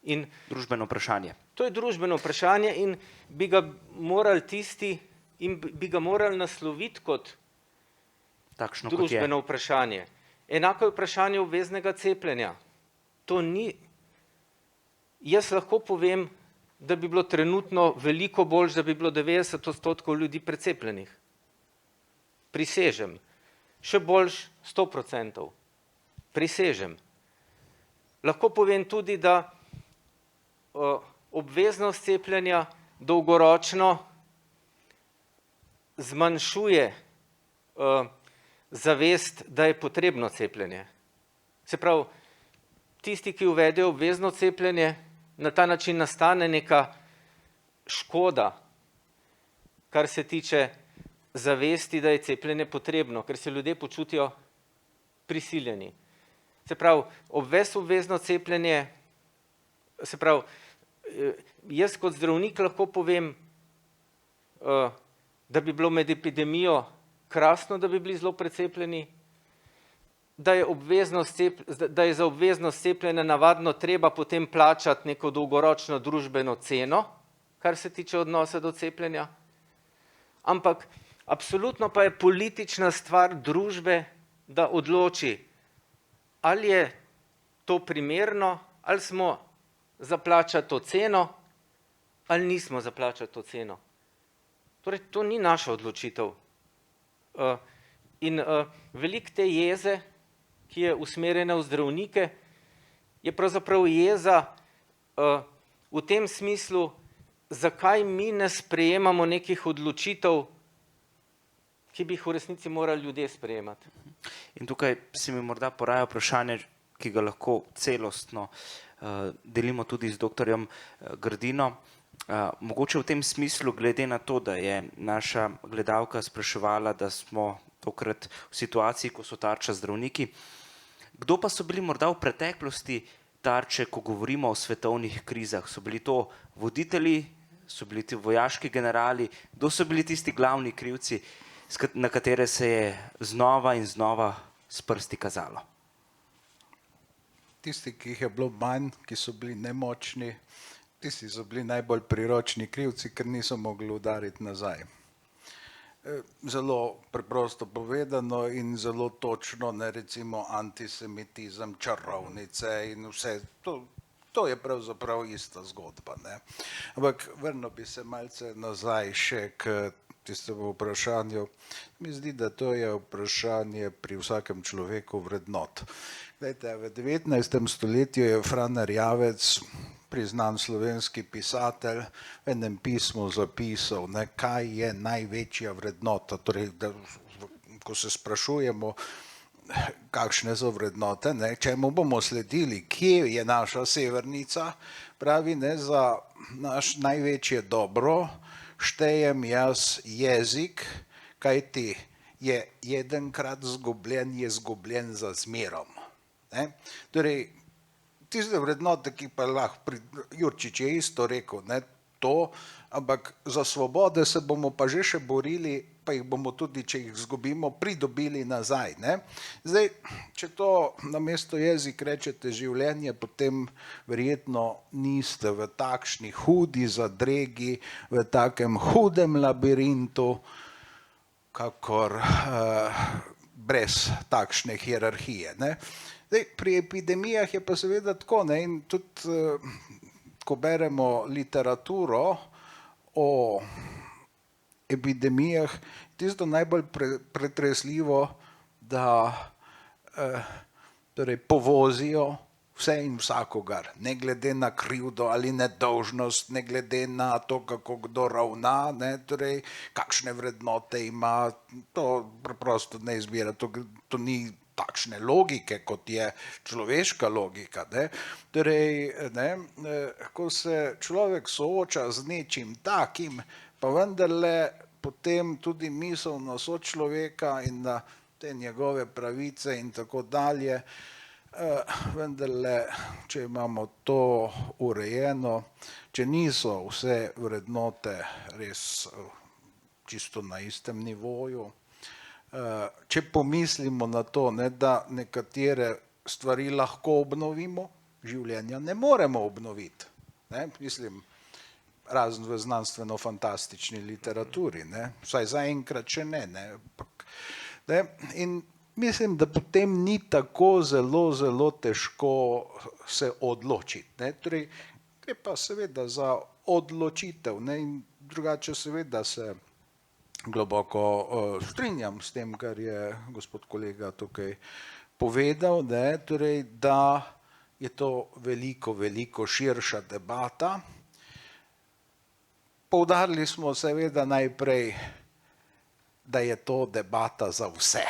In družbeno vprašanje. To je družbeno vprašanje in bi ga morali tisti in bi ga morali nasloviti kot takšno, družbeno vprašanje. Enako je vprašanje obveznega cepljenja. To ni, jaz lahko povem, da bi bilo trenutno veliko bolj, da bi bilo 90% ljudi precepljenih. Prisežem. Še boljš 100%. Prisežem. Lahko povem tudi, da obveznost cepljenja dolgoročno zmanjšuje zavest, da je potrebno cepljenje. Se pravi, tisti, ki uvedejo obvezno cepljenje, na ta način nastane neka škoda, kar se tiče zavesti, da je cepljenje potrebno, ker se ljudje počutijo prisiljeni. Se pravi, obvezno cepljenje, se pravi, jaz kot zdravnik lahko povem, da bi bilo med epidemijo krasno, da bi bili zelo precepljeni, da je za obveznost cepljenja navadno treba potem plačati neko dolgoročno družbeno ceno, kar se tiče odnosa do cepljenja, ampak absolutno pa je politična stvar družbe, da odloči, ali je to primerno, ali smo za plačati to ceno, ali nismo za plačati to ceno. Torej, to ni naša odločitev. In veliko te jeze, ki je usmerjena v zdravnike, je pravzaprav jeza v tem smislu, zakaj mi ne sprejemamo nekih odločitev, ki bi jih v resnici morali ljudje sprejemati. In tukaj se mi morda poraja vprašanje, ki ga lahko celostno delimo tudi z doktorjem Grdino. Mogoče v tem smislu, glede na to, da je naša gledalka spraševala, da smo tokrat v situaciji, ko so tarča zdravniki, kdo pa so bili morda v preteklosti tarče, ko govorimo o svetovnih krizah? So bili to voditelji, so bili ti vojaški generali, kdo so bili tisti glavni krivci, na katere se je znova in znova s prsti kazalo? Tisti, ki jih je bilo manj, ki so bili nemočni, tisti so bili najbolj priročni krivci, ker niso mogli udariti nazaj. Zelo preprosto povedano in zelo točno, ne, recimo antisemitizem, čarovnice in vse, to je pravzaprav ista zgodba, ne. Ampak vrnil bi se malce nazaj še k tistemu vprašanju. Mi zdi, da to je vprašanje pri vsakem človeku vrednot. Glejte, v 19. stoletju je Fran Erjavec, priznan slovenski pisatelj, v enem pismu zapisal, ne, kaj je največja vrednota. Torej, ko se sprašujemo, kakšne so vrednote, ne, čemu bomo sledili, kje je naša severnica, pravi, ne, za naš največje dobro štejem jaz jezik, kajti je enkrat zgubljen, je zgubljen za zmerom. Ne. Torej, tiste vrednote, ki pa lahko, Jurčič je isto rekel, ne, to, ampak za svobode se bomo pa že še borili, pa jih bomo tudi, če jih izgubimo, pridobili nazaj, ne. Zdaj, če to namesto jezik rečete življenje, potem verjetno niste v takšni hudi zadregi, v takem hudem labirintu, kakor brez takšne hierarhije, ne. Zdaj, pri epidemijah je pa seveda tako, ne, in tudi, ko beremo literaturo o epidemijah, tisto najbolj pretresljivo, da torej povozijo vse in vsakogar, ne glede na krivdo ali nedolžnost, ne glede na to, kako kdo ravna, ne, torej kakšne vrednote ima, to preprosto ne izbira, to ni takšne logike, kot je človeška logika, ne. Torej, ne, ko se človek sooča z nečim takim, pa vendarle potem tudi miselno sočloveka in na te njegove pravice in tako dalje, vendarle, če imamo to urejeno, če niso vse vrednote res čisto na istem nivoju, če pomislimo na to, ne, da nekatere stvari lahko obnovimo, življenja ne moremo obnoviti, ne, mislim, razen v znanstveno-fantastični literaturi, ne, vsaj zaenkrat še ne, ne, in mislim, da potem ni tako zelo težko se odločiti, ne, torej, gre pa seveda za odločitev, ne, in drugače seveda se globoko strinjam s tem, kar je gospod kolega tukaj povedal, ne, torej, da je to veliko širša debata poudarili smo seveda najprej, da je to debata za vse.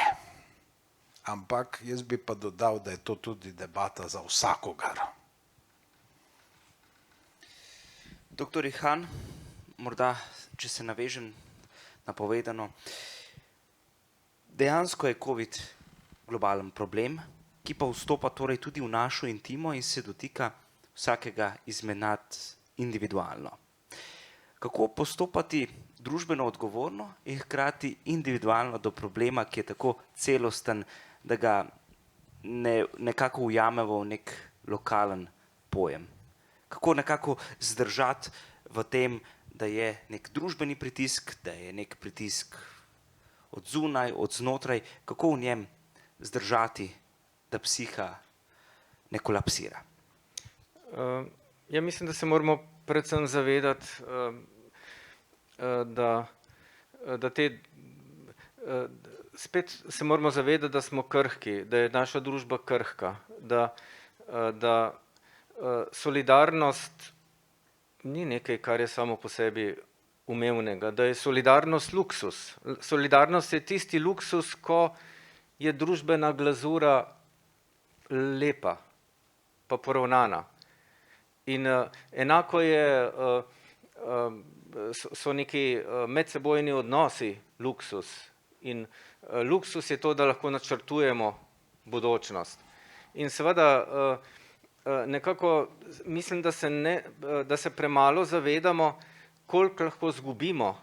Ampak jaz bi pa dodal, da je to tudi debata za vsakogar. Doktor Han, morda, če se navežem na povedano, dejansko je COVID globalen problem, ki pa vstopa torej tudi v našo intimo in se dotika vsakega izmed nas individualno. Kako postopati družbeno odgovorno in hkrati individualno do problema, ki je tako celosten, da ga nekako ujamemo v nek lokalen pojem? Kako nekako zdržati v tem, da je nek družbeni pritisk, da je nek pritisk od zunaj, od znotraj, kako v njem zdržati, da psiha ne kolapsira? Ja, mislim, da se moramo predvsem zavedati, spet se moramo zavedati, da smo krhki, da je naša družba krhka, da solidarnost ni nekaj, kar je samo po sebi umevnega, da je solidarnost luksus. Solidarnost je tisti luksus, ko je družbena glazura lepa pa poravnana. In enako so neki medsebojni odnosi luksus. In luksus je to, da lahko načrtujemo bodočnost. In seveda nekako mislim, da se premalo zavedamo, koliko lahko zgubimo,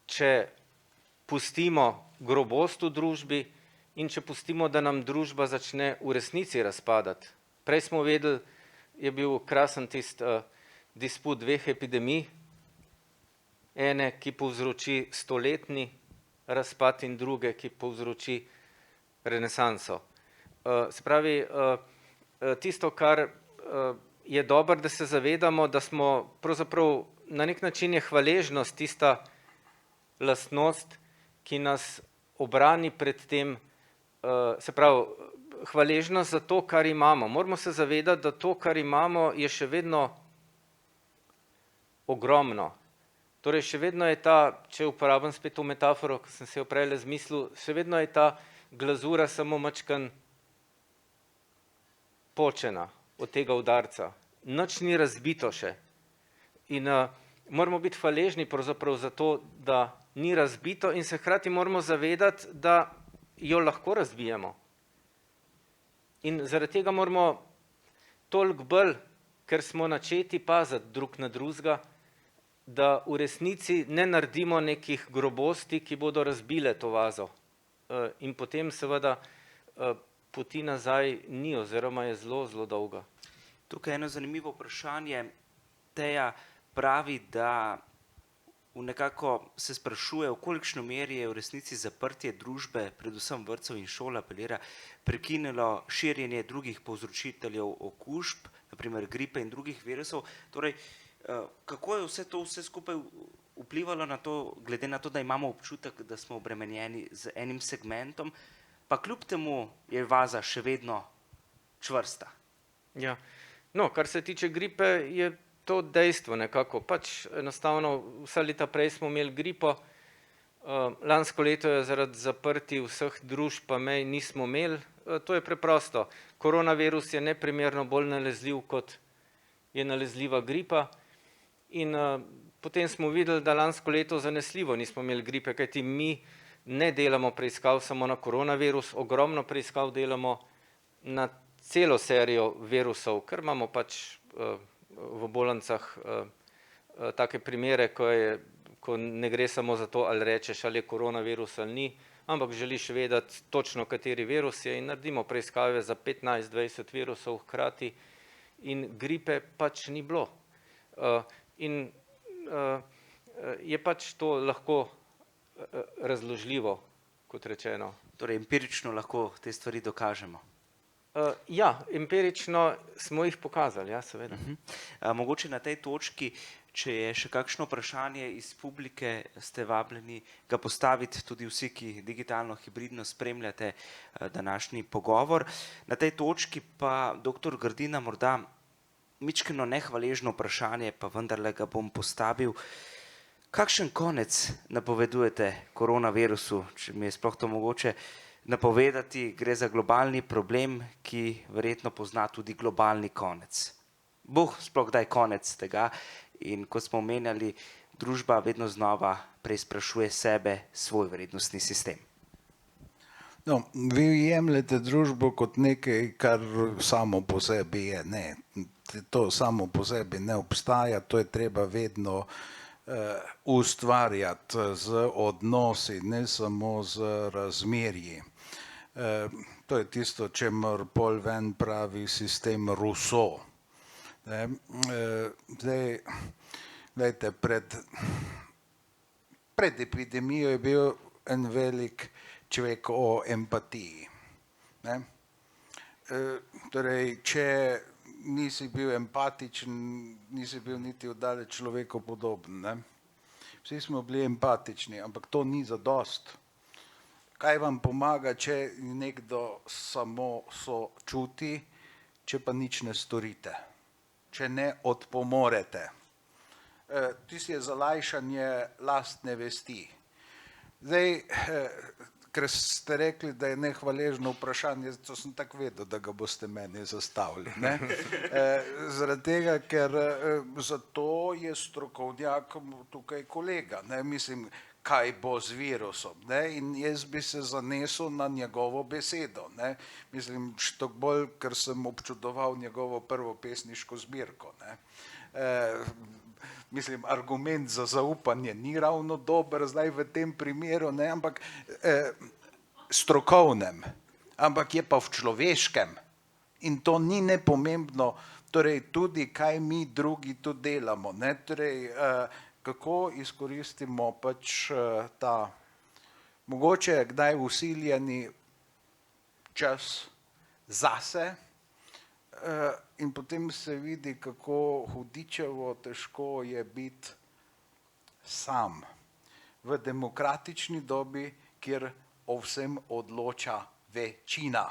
če pustimo grobost v družbi in če pustimo, da nam družba začne v resnici razpadati. Prej smo vedeli, je bil krasen tisti disput dveh epidemij, ene, ki povzroči stoletni razpad in druge, ki povzroči renesanso. Se pravi, tisto, kar je dobro, da se zavedamo, da smo pravzaprav na nek način je hvaležnost tista lastnost, ki nas obrani pred tem, se pravi, hvaležnost za to, kar imamo. Moramo se zavedati, da to, kar imamo, je še vedno ogromno. Torej, še vedno je ta, če uporabim spet to metaforo, ki sem se jo prej zmislil, še vedno je ta glazura samo majčkeno počena od tega udarca. Nič ni razbito še. In moramo biti hvaležni pravzaprav za to, da ni razbito in se hkrati moramo zavedati, da jo lahko razbijemo. In zaradi tega moramo toliko bolj, ker smo načeti paziti drug na drugega, da v resnici ne naredimo nekih grobosti, ki bodo razbile to vazo. In potem seveda poti nazaj ni oziroma je zelo, zelo dolga. Tukaj je eno zanimivo vprašanje. Teja pravi, da nekako se sprašuje, v kolikšni meri je v resnici zaprtje družbe, predvsem vrtcev in šol, apelira, prekinilo širjenje drugih povzročiteljev okužb, naprimer gripe in drugih virusov. Torej, kako je vse skupaj vplivalo na to, glede na to, da imamo občutek, da smo obremenjeni z enim segmentom, pa kljub temu je vaza še vedno čvrsta? Ja. No, kar se tiče gripe, je to dejstvo nekako. Pač enostavno vsa leta prej smo imeli gripo, lansko leto je zaradi zaprtij vseh družb pa mej nismo imeli. To je preprosto. Koronavirus je neprimerno bolj nalezljiv, kot je nalezljiva gripa. In potem smo videli, da lansko leto zanesljivo nismo imeli gripe, kajti mi ne delamo preiskav samo na koronavirus, ogromno preiskav delamo na celo serijo virusov, ker imamo pač v bolnicah take primere, ko ne gre samo za to, ali rečeš, ali je koronavirus ali ni, ampak želiš vedeti točno, kateri virus je in naredimo preiskave za 15-20 virusov hkrati in gripe pač ni bilo. In je pač to lahko razložljivo, kot rečeno. Torej, empirično lahko te stvari dokažemo. Ja, empirično smo jih pokazali, ja, seveda. Mogoče na tej točki, če je še kakšno vprašanje iz publike, ste vabljeni ga postaviti tudi vsi, ki digitalno, hibridno spremljate današnji pogovor. Na tej točki pa, doktor Grdina, morda mičkeno nehvaležno vprašanje, pa vendarle ga bom postavil. Kakšen konec napovedujete koronavirusu, če mi je sploh to mogoče napovedati? Gre za globalni problem, ki verjetno pozna tudi globalni konec. Bo sploh kdaj konec tega? In kot smo omenjali, družba vedno znova preizprašuje sebe, svoj vrednostni sistem. No, vi jemljete družbo kot nekaj, kar samo po sebi je. Ne, to samo po sebi ne obstaja, to je treba vedno ustvarjati z odnosi, ne samo z razmerji. To je tisto, čemur Paul Venn pravi sistem Rousseau. Zdaj, gledajte, pred epidemijo je bil en velik človek o empatiji. Torej, če nisi bil empatičen, nisi bil niti oddaleč človeku podoben. Vsi smo bili empatični, ampak to ni zadost. Kaj vam pomaga, če nekdo samo sočuti, če pa nič ne storite, če ne odpomorete? Tisto je zalajšanje lastne vesti. Zdaj, ker ste rekli, da je nehvaležno vprašanje, to sem tako vedel, da ga boste meni zastavili. Zaradi tega, ker zato je strokovnjak tukaj kolega. Mislim, kaj bo z virusom. In jaz bi se zanesel na njegovo besedo. Mislim, što bolj, ker sem občudoval njegovo prvo pesniško zbirko. Mislim, argument za zaupanje ni ravno dober zdaj v tem primeru, ampak strokovnem, ampak je pa v človeškem. In to ni nepomembno, torej tudi kaj mi drugi tu delamo. Torej, kako izkoristimo pač ta mogoče kdaj usiljeni čas zase, in potem se vidi, kako hudičevo težko je biti sam v demokratični dobi, kjer o vsem odloča večina.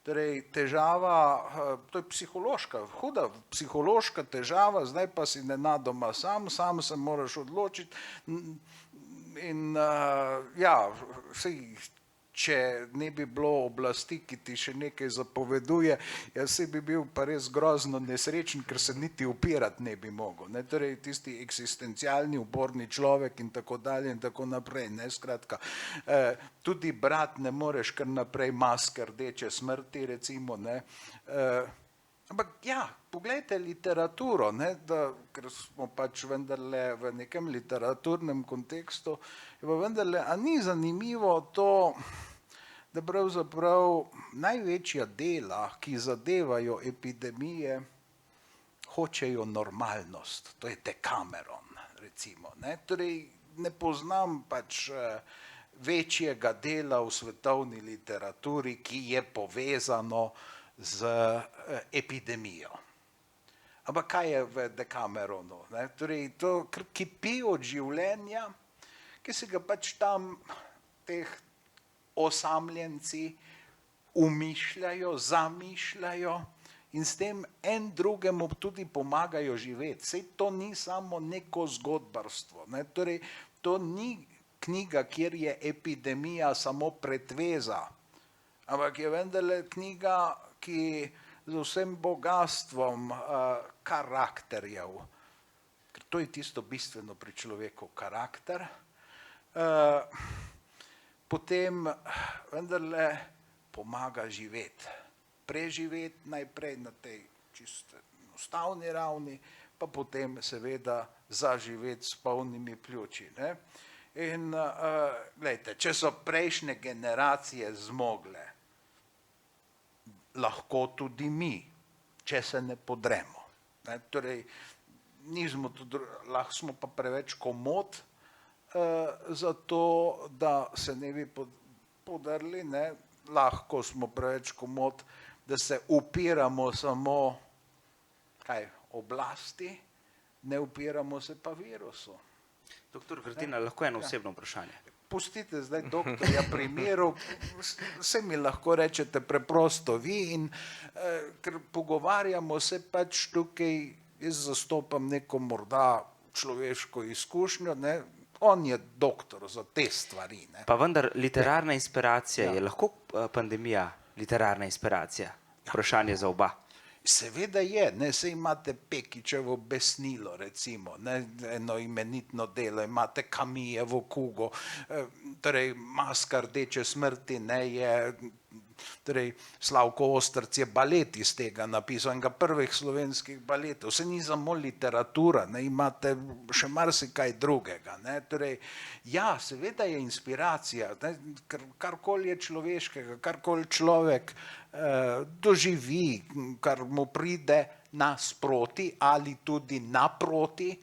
Torej, težava, to je psihološka, huda psihološka težava, zdaj pa si nenadoma sam se moraš odločiti in ja, če ne bi bilo oblasti, ki ti še nekaj zapoveduje, jaz bi bil pa res grozno nesrečen, ker se niti upirati ne bi mogel. Torej, tisti eksistencialni, uporni človek in tako dalje in tako naprej. Skratka, tudi brat ne moreš kar naprej maske rdeče smrti, recimo. Ampak ja, poglejte literaturo, ker smo pač vendarle v nekem literaturnem kontekstu, pa vendarle, a ni zanimivo to, da pravzaprav največja dela, ki zadevajo epidemije, hočejo normalnost. To je Decameron, recimo. Torej, ne poznam pač večjega dela v svetovni literaturi, ki je povezano z epidemijo. Ampak kaj je v Decameronu? Torej, to kipi od življenja, ki si ga pač tam teh osamljenci umišljajo, zamišljajo in s tem en drugemu tudi pomagajo živeti. Saj to ni samo neko zgodbarstvo. Torej, to ni knjiga, kjer je epidemija samo pretveza, ampak je vendarle knjiga, ki z vsem bogatstvom karakterjev, ker to je tisto bistveno pri človeku, karakter, potem vendarle pomaga živeti. Preživeti najprej na tej čisto enostavni ravni, pa potem seveda zaživeti s polnimi pljuči. In gledajte, če so prejšnje generacije zmogle, lahko tudi mi, če se ne podremo. Torej, lahko smo pa preveč komod za to, da se ne bi podrli, lahko smo preveč komod, da se upiramo samo oblasti, ne upiramo se pa virusu. Doktor Grdina, lahko eno osebno vprašanje? pustite zdaj doktorja primerov, vse mi lahko rečete preprosto vi in ker pogovarjamo se pač tukaj, jaz zastopam neko morda človeško izkušnjo, ne, on je doktor za te stvari. Ne. Pa vendar, literarna inspiracija je lahko pandemija literarna inspiracija? Vprašanje za oba. Seveda je, ne, saj imate Pekičevo besnilo, recimo, ne, eno imenitno delo, imate Camijevo kugo, torej Maska rdeče smrti, ne, je, torej Slavko Ostrc je balet iz tega napisal, enega prvih slovenskih baletov, se ni samo literatura, ne, imate še marsikaj drugega, ne, torej, ja, seveda je inspiracija, ne, karkoli je človeškega, karkoli človek doživi, kar mu pride nasproti ali tudi naproti,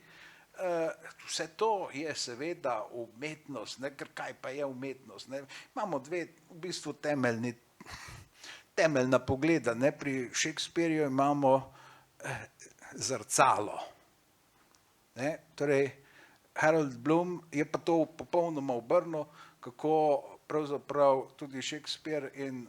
vse to je seveda umetnost, ne, ker kaj pa je umetnost, ne, imamo dve v bistvu temeljna pogleda, ne, pri Shakespearju imamo zrcalo, ne, torej Harold Bloom je pa to popolnoma obrnil, kako pravzaprav tudi Shakespeare in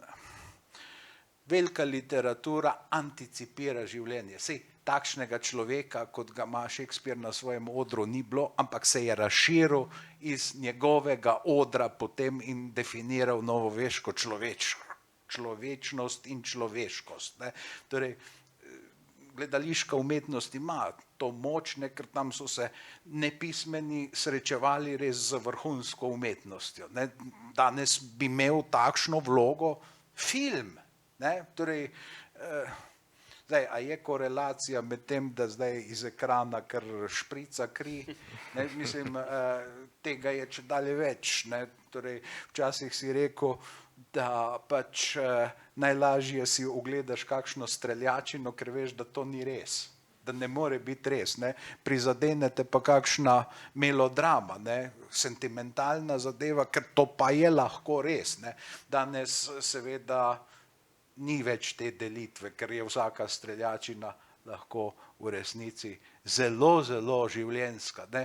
velika literatura anticipira življenje. Sej takšnega človeka, kot ga ima Shakespeare na svojem odru, ni bilo, ampak se je razširil iz njegovega odra potem in definiral novoveško človečnost in človeškost. Ne. Torej, gledališka umetnost ima to moč, ne, ker tam so se nepismeni srečevali res z vrhunsko umetnostjo. Ne. Danes bi imel takšno vlogo film. Ne, torej, zdaj, a je korelacija med tem, da zdaj iz ekrana kar šprica kri, ne, mislim, tega je čedalje več, ne, torej, včasih si rekel, da pač najlažje si ogledaš kakšno streljačino, ker veš, da to ni res, da ne more biti res, ne, prizadenete pa kakšna melodrama, ne, sentimentalna zadeva, ker to pa je lahko res, ne, danes seveda ni več te delitve, ker je vsaka streljačina lahko v resnici zelo, zelo življenjska. Ne.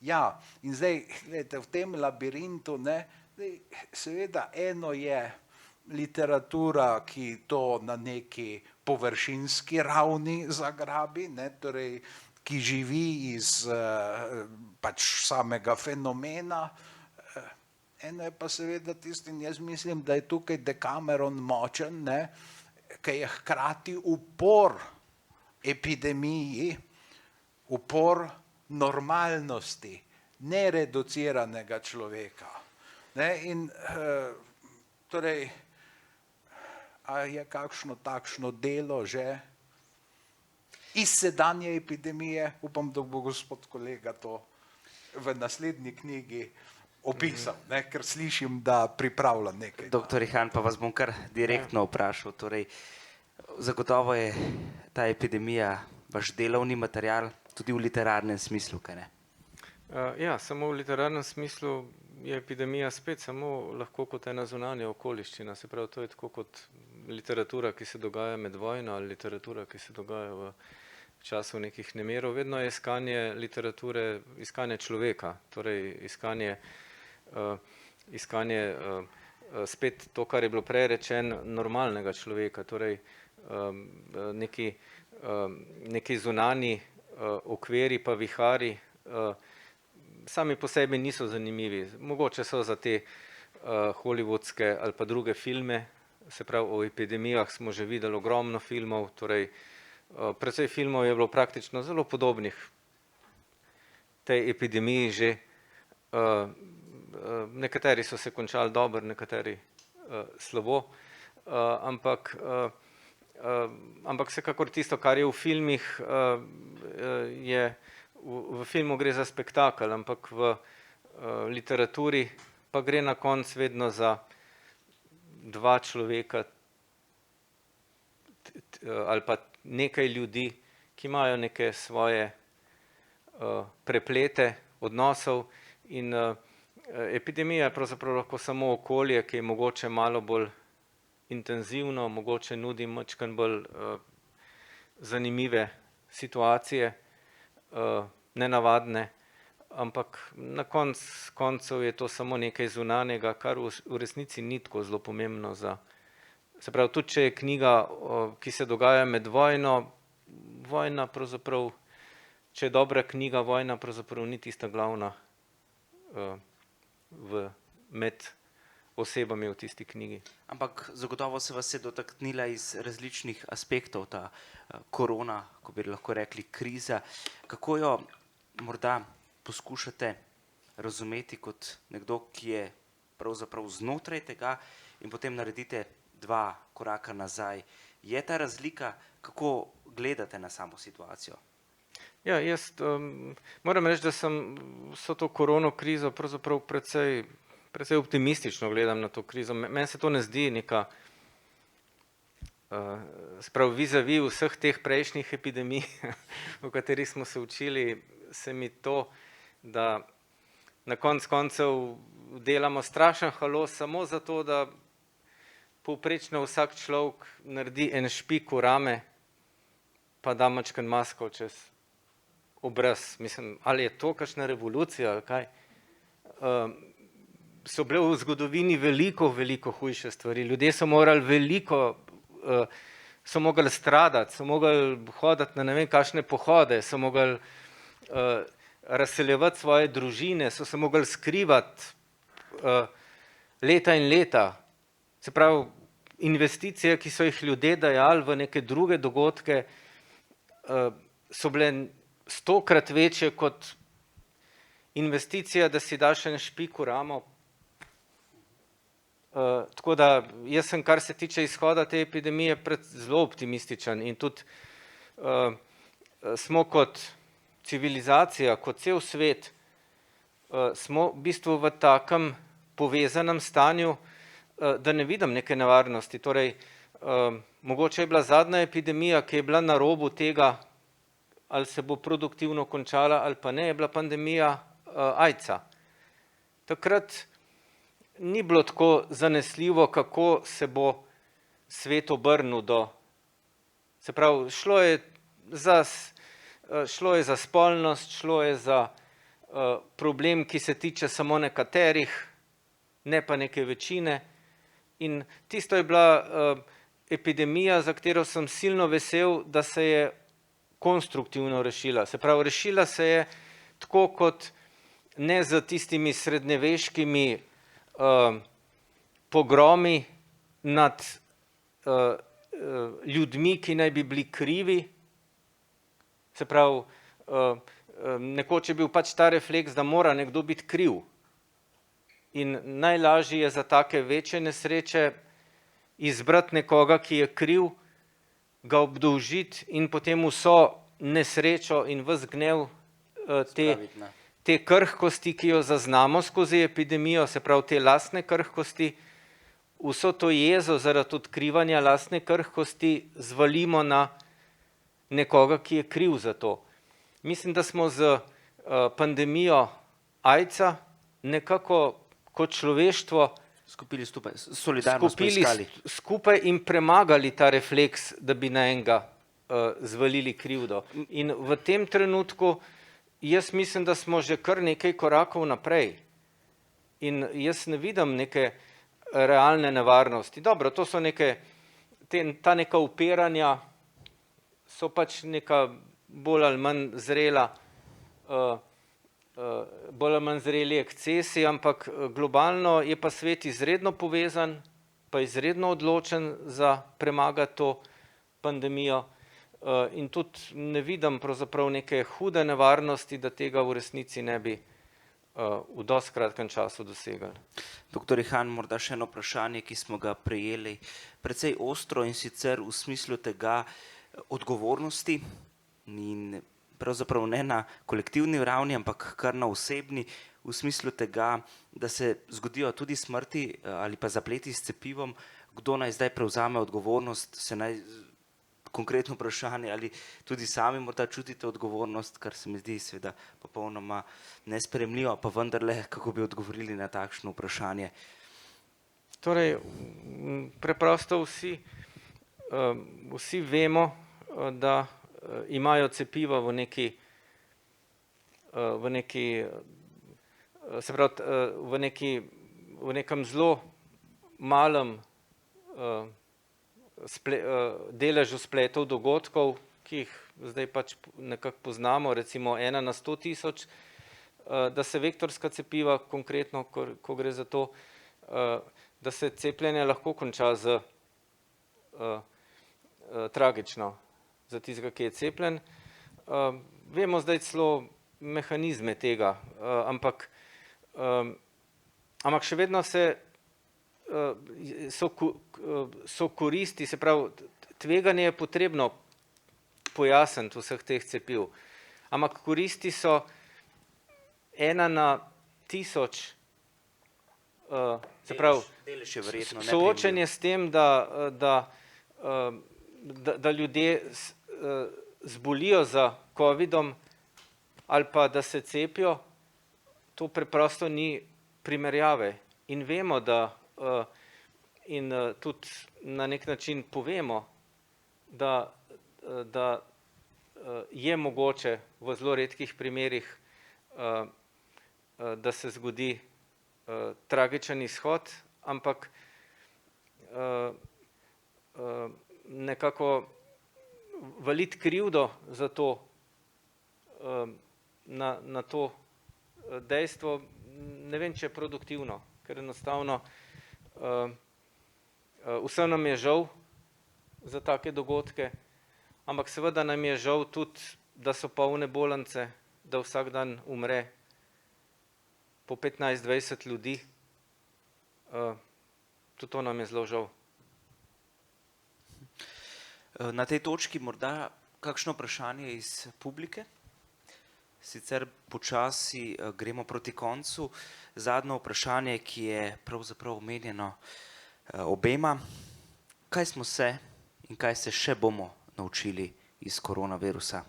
Ja, in zdaj, gledajte, v tem labirintu, ne, seveda eno je literatura, ki to na neki površinski ravni zagrabi, ne, torej, ki živi iz pač samega fenomena. Eno je pa seveda tisti, in jaz mislim, da je tukaj Decameron močen, ne, ki je hkrati upor epidemiji, upor normalnosti, nereduciranega človeka. Ne, in torej, a je kakšno takšno delo že iz sedanje epidemije, upam, da bo gospod kolega to v naslednji knjigi opisal, ne, ker slišim, da pripravlja nekaj. Doktor Ihan, pa vas bom kar direktno vprašal. Torej, zagotovo je ta epidemija vaš delovni material, tudi v literarnem smislu, kaj ne? Ja, samo v literarnem smislu je epidemija spet samo lahko kot ena zunanja okoliščina, se pravi, to je tako kot literatura, ki se dogaja med vojno, ali literatura, ki se dogaja v času nekih nemirov, vedno je iskanje literature, iskanje človeka, torej iskanje spet to, kar je bilo prej rečeno, normalnega človeka, torej neki zunanji okviri pa vihari sami po sebi niso zanimivi. Mogoče so za te hollywoodske ali pa druge filme, se pravi o epidemijah smo že videli ogromno filmov, torej precej filmov je bilo praktično zelo podobnih tej epidemiji že. Nekateri so se končali dobro, nekateri slabo, ampak vsekakor tisto, kar je v filmih, v filmu gre za spektakel, ampak v literaturi pa gre na koncu vedno za dva človeka ali pa nekaj ljudi, ki imajo neke svoje preplete odnosov in epidemija je pravzaprav lahko samo okolje, ki je mogoče malo bolj intenzivno, mogoče nudi majčkeno bolj zanimive situacije, nenavadne, ampak na koncev je to samo nekaj zunanjega, kar v resnici ni tako zelo pomembno za. Se pravi, tudi če je knjiga, ki se dogaja med vojno, vojna pravzaprav, če je dobra knjiga, vojna pravzaprav ni tista glavna med osebami v tisti knjigi. Ampak zagotovo se vas je dotaknila iz različnih aspektov ta korona, ko bi lahko rekli kriza. Kako jo morda poskušate razumeti kot nekdo, ki je pravzaprav znotraj tega in potem naredite 2 koraka nazaj? Je ta razlika, kako gledate na samo situacijo? Ja, jaz moram reči, da sem vso to korono krizo pravzaprav precej optimistično gledam na to krizo. Meni se to ne zdi neka, se pravi, vis-a-vis vseh teh prejšnjih epidemij, o katerih smo se učili, se mi to, da na koncev delamo strašen halo samo zato, da povprečno vsak človek naredi en špik v rame, pa da majčken masko čez obraz. Mislim, ali je to kakšna revolucija ali kaj? So bile v zgodovini veliko hujše stvari. Ljudje so morali so mogli stradati, so mogli hoditi na ne vem kakšne pohode, so mogli razseljevati svoje družine, so se mogli skrivati leta in leta. Se pravi, investicije, ki so jih ljudje dajali v neke druge dogodke, so bile 100-krat večje kot investicija, da si daš en špik v ramo. Tako da jaz sem, kar se tiče izhoda te epidemije, zelo optimističen in tudi smo kot civilizacija, kot cel svet, smo v bistvu v takem povezanem stanju, da ne vidim neke nevarnosti. Torej, mogoče je bila zadnja epidemija, ki je bila na robu tega, ali se bo produktivno končala ali pa ne, je bila pandemija AIDS-a. Takrat ni bilo tako zanesljivo, kako se bo svet obrnil do. Se pravi, šlo je za spolnost, šlo je za problem, ki se tiče samo nekaterih, ne pa neke večine. In tisto je bila epidemija, za katero sem silno vesel, da se je konstruktivno rešila. Se pravi, rešila se je tako kot ne z tistimi srednjeveškimi pogromi nad ljudmi, ki naj bi bili krivi. Se pravi, nekoč je bil pač ta refleks, da mora nekdo biti kriv. In najlažje je za take večje nesreče izbrati nekoga, ki je kriv, ga obdolžiti in potem vso nesrečo in ves gnev te krhkosti, ki jo zaznamo skozi epidemijo, se pravi te lastne krhkosti, vso to jezo zaradi odkrivanja lastne krhkosti zvalimo na nekoga, ki je kriv za to. Mislim, da smo z pandemijo AIDS-a nekako kot človeštvo Skupili skupaj in premagali ta refleks, da bi na enega zvalili krivdo. In v tem trenutku jaz mislim, da smo že kar nekaj korakov naprej. In jaz ne vidim neke realne nevarnosti. Dobro, to so ta neka upiranja, so pač neka bolj ali manj zreli ekscesi, ampak globalno je pa svet izredno povezan, pa izredno odločen za premagati to pandemijo in tudi ne vidim pravzaprav neke hude nevarnosti, da tega v resnici ne bi v dosti kratkem času dosegli. Doktor Ihan, morda še eno vprašanje, ki smo ga prejeli precej ostro in sicer v smislu tega odgovornosti in pravzaprav ne na kolektivni ravni, ampak kar na osebni, v smislu tega, da se zgodijo tudi smrti ali pa zapleti s cepivom, kdo naj zdaj prevzame odgovornost, se naj konkretno vprašanje, ali tudi sami morda čutite odgovornost, kar se mi zdi seveda popolnoma nesprejemljivo, pa vendarle, kako bi odgovorili na takšno vprašanje? Torej, preprosto vsi vemo, da imajo cepiva v neki v neki, se pravi, v nekem zelo malem deležu spletov dogodkov, ki jih zdaj pač nekako poznamo, recimo 1 na 100 tisoč, da se vektorska cepiva, konkretno, ko gre za to, da se cepljenje lahko konča z tragično za tistega, ki je cepljen. Vemo zdaj celo mehanizme tega, ampak še vedno so koristi, se pravi, tveganje je potrebno pojasniti vseh teh cepiv, ampak koristi so 1 na 1000, se pravi, soočenje s tem, da ljudje zbolijo za covidom ali pa da se cepijo, to preprosto ni primerjave. In vemo, in tudi na nek način povemo, da je mogoče v zelo redkih primerih, da se zgodi tragičen izhod, ampak nekako valiti krivdo za to, na to dejstvo, ne vem, če je produktivno, ker enostavno vsem nam je žal za take dogodke, ampak seveda nam je žal tudi, da so polne bolnice, da vsak dan umre po 15-20 ljudi, tudi to nam je zelo žal. Na tej točki morda kakšno vprašanje iz publike? Sicer počasi gremo proti koncu. Zadnje vprašanje, ki je pravzaprav omenjeno obema. Kaj smo se in kaj se še bomo naučili iz koronavirusa?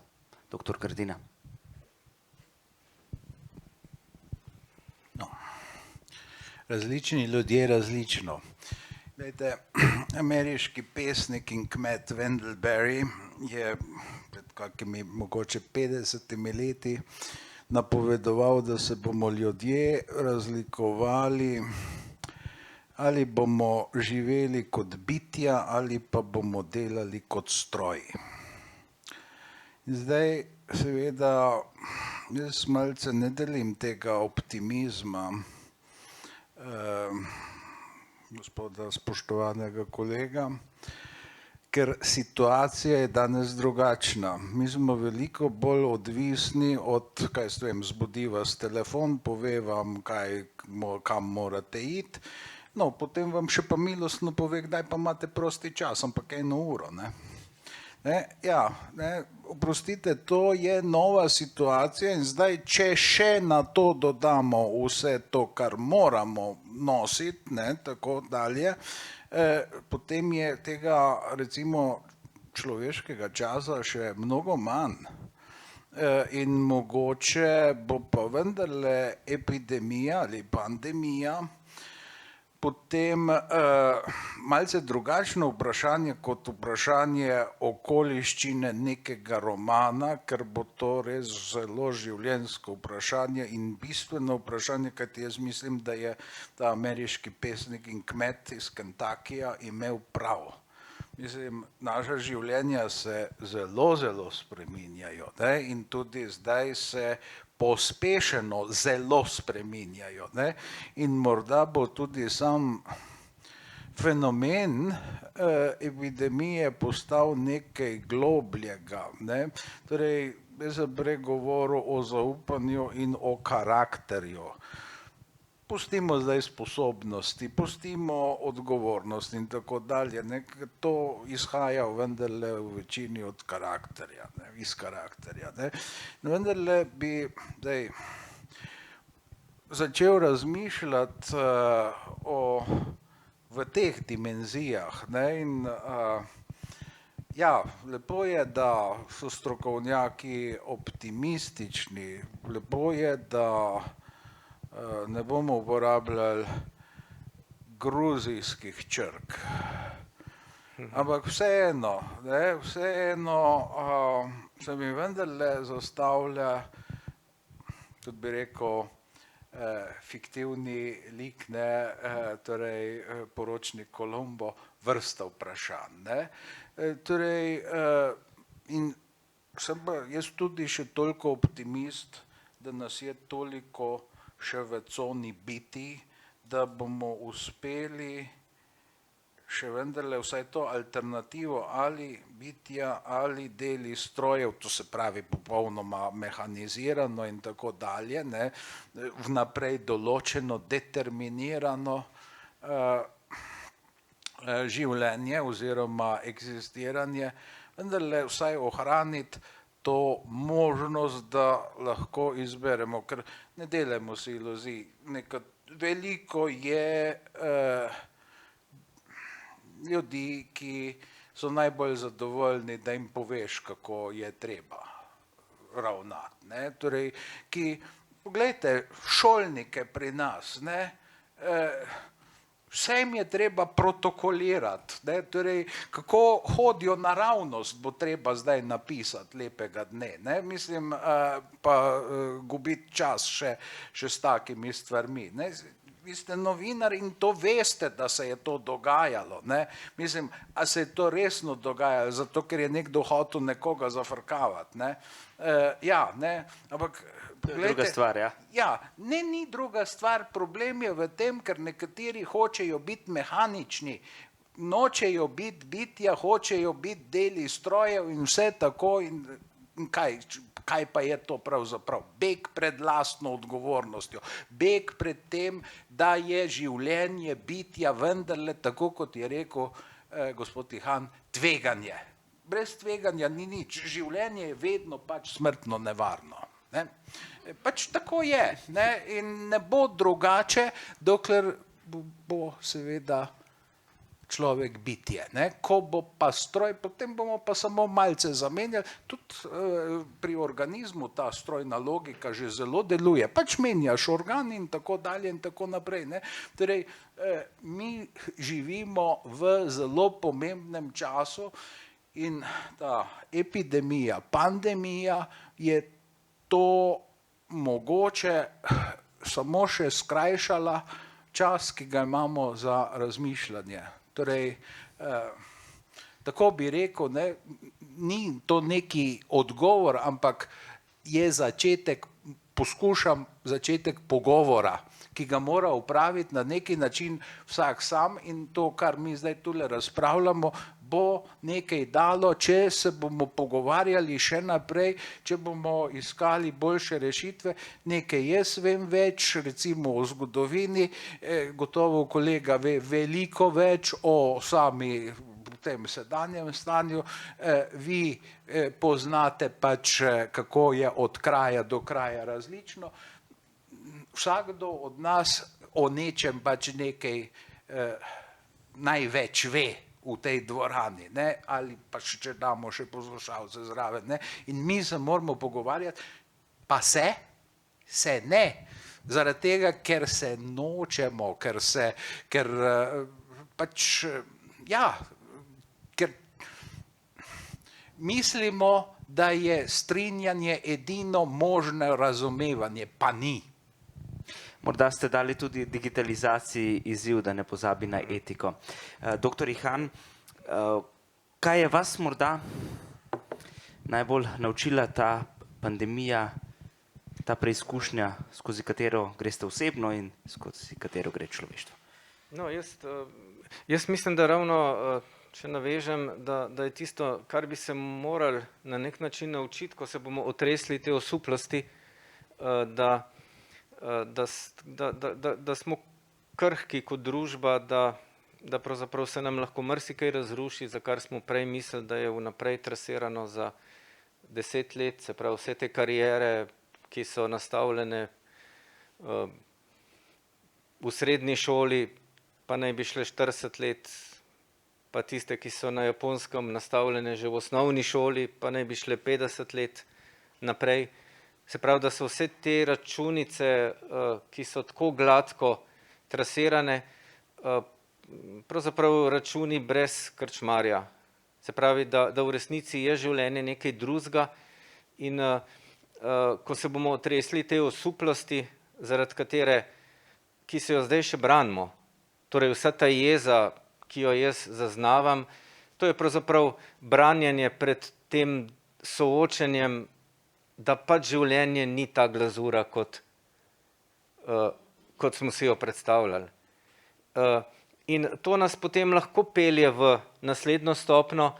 Doktor Grdina. No. Različni ljudje različno. Glejte, ameriški pesnik in kmet Wendell Berry je pred kakimi mogoče 50 leti napovedoval, da se bomo ljudje razlikovali, ali bomo živeli kot bitja ali pa bomo delali kot stroji. Zdaj, seveda, jaz malce ne delim tega optimizma gospoda spoštovanega kolega, ker situacija je danes drugačna. Mi smo veliko bolj odvisni od, kaj se vem, zbudi vas telefon, pove vam, kam morate iti, no, potem vam še pa milostno pove, kdaj pa imate prosti čas, ampak 1 uro, ne. Oprostite, to je nova situacija in zdaj, če še na to dodamo vse to, kar moramo nositi, tako dalje, potem je tega, recimo, človeškega časa še mnogo manj. In mogoče bo pa vendarle epidemija ali pandemija potem malce drugačno vprašanje kot vprašanje okoliščine nekega romana, ker bo to res zelo življenjsko vprašanje in bistveno vprašanje, kajti jaz mislim, da je ta ameriški pesnik in kmet iz Kentuckyja imel prav. Mislim, naša življenja se zelo, zelo spreminjajo, in tudi zdaj se pospešeno zelo spreminjajo, in morda bo tudi sam fenomen epidemije postal nekaj globljega, Torej, jaz sem prej govoril o zaupanju in o karakterju. Pustimo zdaj sposobnosti, pustimo odgovornost in tako dalje, to izhaja vendarle v večini od karakterja, iz karakterja. Vendarle bi zdaj začel razmišljati v teh dimenzijah, in ja, lepo je, da so strokovnjaki optimistični, lepo je, da ne bomo uporabljali gruzijskih črk. Ampak vseeno se mi vendarle zastavlja tudi bi rekel, fiktivni lik, ne, torej poročnik Kolumbo, vrsta vprašanj. Ne. Torej, in sem pa jaz tudi še toliko optimist, da nas je toliko še v coni biti, da bomo uspeli še vendarle vsaj to alternativo ali bitja ali deli strojev, to se pravi popolnoma mehanizirano in tako dalje, ne, vnaprej določeno, determinirano življenje oziroma eksistiranje, vendarle vsaj ohraniti to možnost, da lahko izberemo, ker ne delajmo si iluzij, veliko je ljudi, ki so najbolj zadovoljni, da jim poveš, kako je treba ravnati, ne, torej, ki, poglejte, šolnike pri nas, ne, vsem je treba protokolirati, ne, torej, kako hodijo naravnost, bo treba zdaj napisati lepega dne, ne, mislim, pa gubiti čas še s takimi stvarmi, ne. Vi ste novinar in to veste, da se je to dogajalo, ne, mislim, a se je to resno dogajalo, zato ker je nekdo hotel nekoga zafrkavati, ne, ja, ne, ampak poglejte, druga stvar, ja. Ja, ne, ni druga stvar, problem je v tem, ker nekateri hočejo biti mehanični, nočejo biti bitja, hočejo biti deli strojev in vse tako in kaj pa je to pravzaprav? Beg pred lastno odgovornostjo, beg pred tem, da je življenje bitja vendarle, tako kot je rekel gospod Ihan, tveganje. Brez tveganja ni nič, življenje je vedno pač smrtno nevarno. Ne? Pač tako je, ne? In ne bo drugače, dokler bo seveda človek bitje, ne? Ko bo pa stroj, potem bomo pa samo malce zamenjali, tudi pri organizmu ta strojna logika že zelo deluje, pač menjaš organ in tako dalje in tako naprej, ne? Torej, mi živimo v zelo pomembnem času in ta epidemija, pandemija je to mogoče samo še skrajšala čas, ki ga imamo za razmišljanje. Torej, tako bi rekel, ne, ni to neki odgovor, ampak je poskušam začetek pogovora, ki ga mora opraviti na neki način vsak sam in to, kar mi zdaj tule razpravljamo, bo nekaj dalo, če se bomo pogovarjali še naprej, če bomo iskali boljše rešitve, nekaj jaz vem več, recimo o zgodovini, gotovo kolega ve veliko več o sami v tem sedanjem stanju, vi poznate pač, kako je od kraja do kraja različno, vsakdo od nas o nečem pač nekaj največ ve v tej dvorani, ne, ali pa če damo še poslušalce zraven, ne, in mi se moramo pogovarjati, pa se ne, zaradi tega, ker se nočemo, ker pač, ja, ker mislimo, da je strinjanje edino možno razumevanje, pa ni. Morda ste dali tudi digitalizaciji izziv, da ne pozabi na etiko. Doktor Ihan, kaj je vas morda najbolj naučila ta pandemija, ta preizkušnja, skozi katero greste osebno in skozi katero gre človeštvo? No, jaz mislim, da ravno, če navežem, da je tisto, kar bi se morali na nek način naučiti, ko se bomo otresli te osuplosti, da smo krhki kot družba, da pravzaprav se nam lahko marsikaj razruši, za kar smo prej mislili, da je vnaprej trasirano za 10 let, se pravi vse te kariere, ki so nastavljene v srednji šoli, pa naj bi šle 40 let, pa tiste, ki so na Japonskem nastavljene že v osnovni šoli, pa naj bi šle 50 let naprej. Se pravi, da so vse te računice, ki so tako gladko trasirane, pravzaprav računi brez krčmarja. Se pravi, da v resnici je življenje nekaj drugega in ko se bomo otresli te osuplosti, zaradi katere, ki se jo zdaj še branimo, torej vsa ta jeza, ki jo jaz zaznavam, to je pravzaprav branjenje pred tem soočenjem, da pač življenje ni ta glazura, kot smo si jo predstavljali. In to nas potem lahko pelje v naslednjo stopnjo,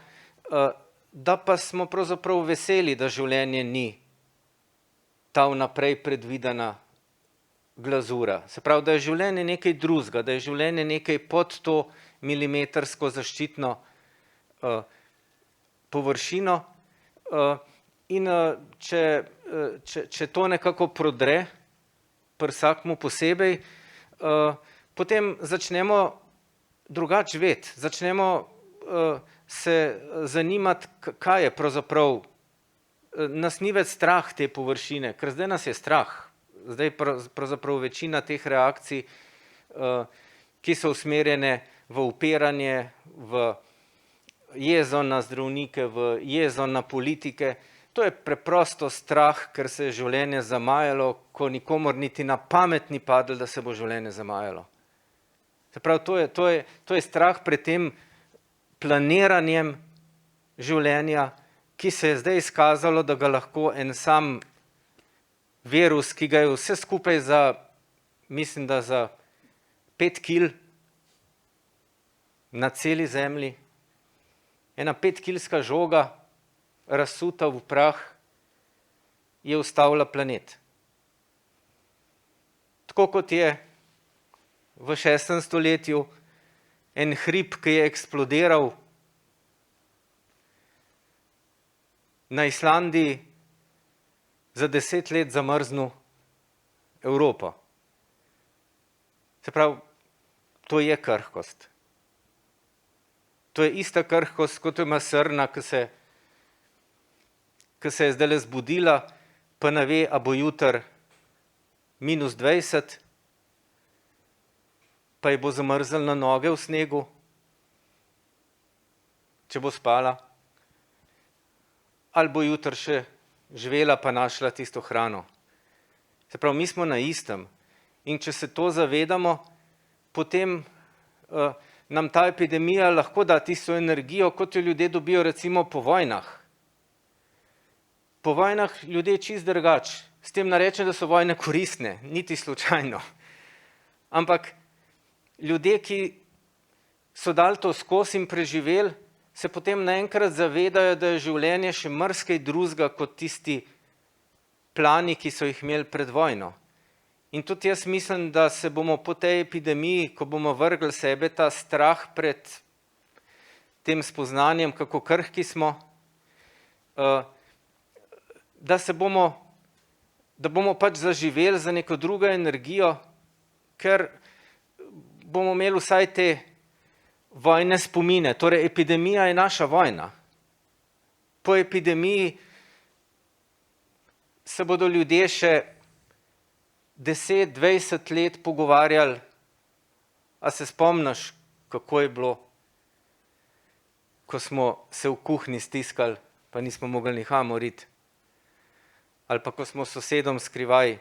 da pa smo pravzaprav veseli, da življenje ni ta vnaprej predvidena glazura. Se pravi, da je življenje nekaj drugega, da je življenje nekaj pod to milimetrsko zaščitno površino. In če to nekako prodre pri vsakmu posebej, potem začnemo drugače živeti, začnemo se zanimati, kaj je pravzaprav, nas ni več strah te površine, ker zdaj nas je strah. Zdaj pravzaprav večina teh reakcij, ki so usmerjene v upiranje, v jezo na zdravnike, v jezo na politike, to je preprosto strah, ker se je življenje zamajalo, ko nikomur niti na pamet ni padlo, da se bo življenje zamajalo. Se pravi, to je strah pred tem planiranjem življenja, ki se je zdaj izkazalo, da ga lahko en sam virus, ki ga je vse skupaj za, mislim, da za 5 kil na celi zemlji, ena 5-kilska žoga, razsuta v prah, je ustavila planet. Tako kot je v 6. stoletju en hrib, ki je eksplodiral na Islandiji, za 10 let zamrznil Evropo. Se pravi, to je krhkost. To je ista krhkost, kot ima srna, ki se je zdajle zbudila, pa ne ve, a bo jutri -20, pa ji bo zamrznilo na noge v snegu, če bo spala, ali bo jutri še živela pa našla tisto hrano. Se pravi, mi smo na istem. In če se to zavedamo, potem nam ta epidemija lahko da tisto energijo, kot jo ljudje dobijo recimo po vojnah. Po vojnah ljudje čisto drugače. S tem ne rečem, da so vojne koristne, niti slučajno. Ampak ljudje, ki so dali to skozi in preživeli, se potem naenkrat zavedajo, da je življenje še marsikaj drugega kot tisti plani, ki so jih imeli pred vojno. In tudi jaz mislim, da se bomo po tej epidemiji, ko bomo vrgli sebe ta strah pred tem spoznanjem, kako krhki smo, da bomo pač zaživeli za neko drugo energijo, ker bomo imeli vsaj te vojne spomine. Torej, epidemija je naša vojna. Po epidemiji se bodo ljudje še 10-20 let pogovarjali, a se spomniš, kako je bilo, ko smo se v kuhinji stiskali, pa nismo mogli nikamor iti. Ali pa ko smo sosedom skrivaj,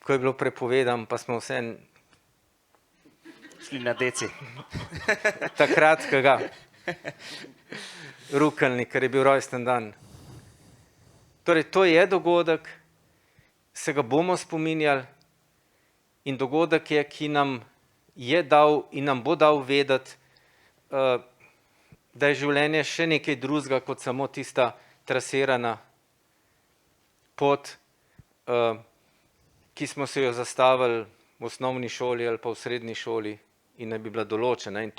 ko je bilo prepovedano, pa smo vseeno šli na deci. Takrat, ko ga ruknili, ker je bil rojsten dan. Torej, to je dogodek, se ga bomo spominjali in dogodek je, ki nam je dal in nam bo dal vedeti, da je življenje še nekaj drugega kot samo tista trasirana pot, ki smo se jo zastavili v osnovni šoli ali pa v srednji šoli in ne bi bila določena. In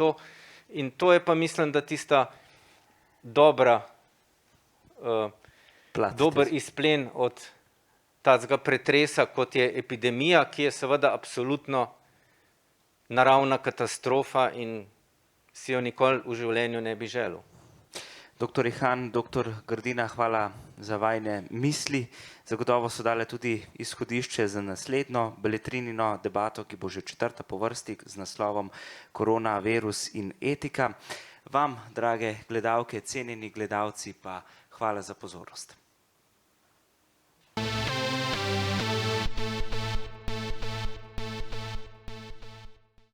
to je pa, mislim, da tista dober izplen od tacega pretresa, kot je epidemija, ki je seveda absolutno naravna katastrofa in si jo nikoli v življenju ne bi želel. Doktor Ihan, doktor Grdina, hvala za vajine misli. Zagotovo so dale tudi izhodišče za naslednjo beletrinino debato, ki bo že 4. po vrsti z naslovom Korona, virus in etika. Vam, drage gledalke, cenjeni gledalci, pa hvala za pozornost.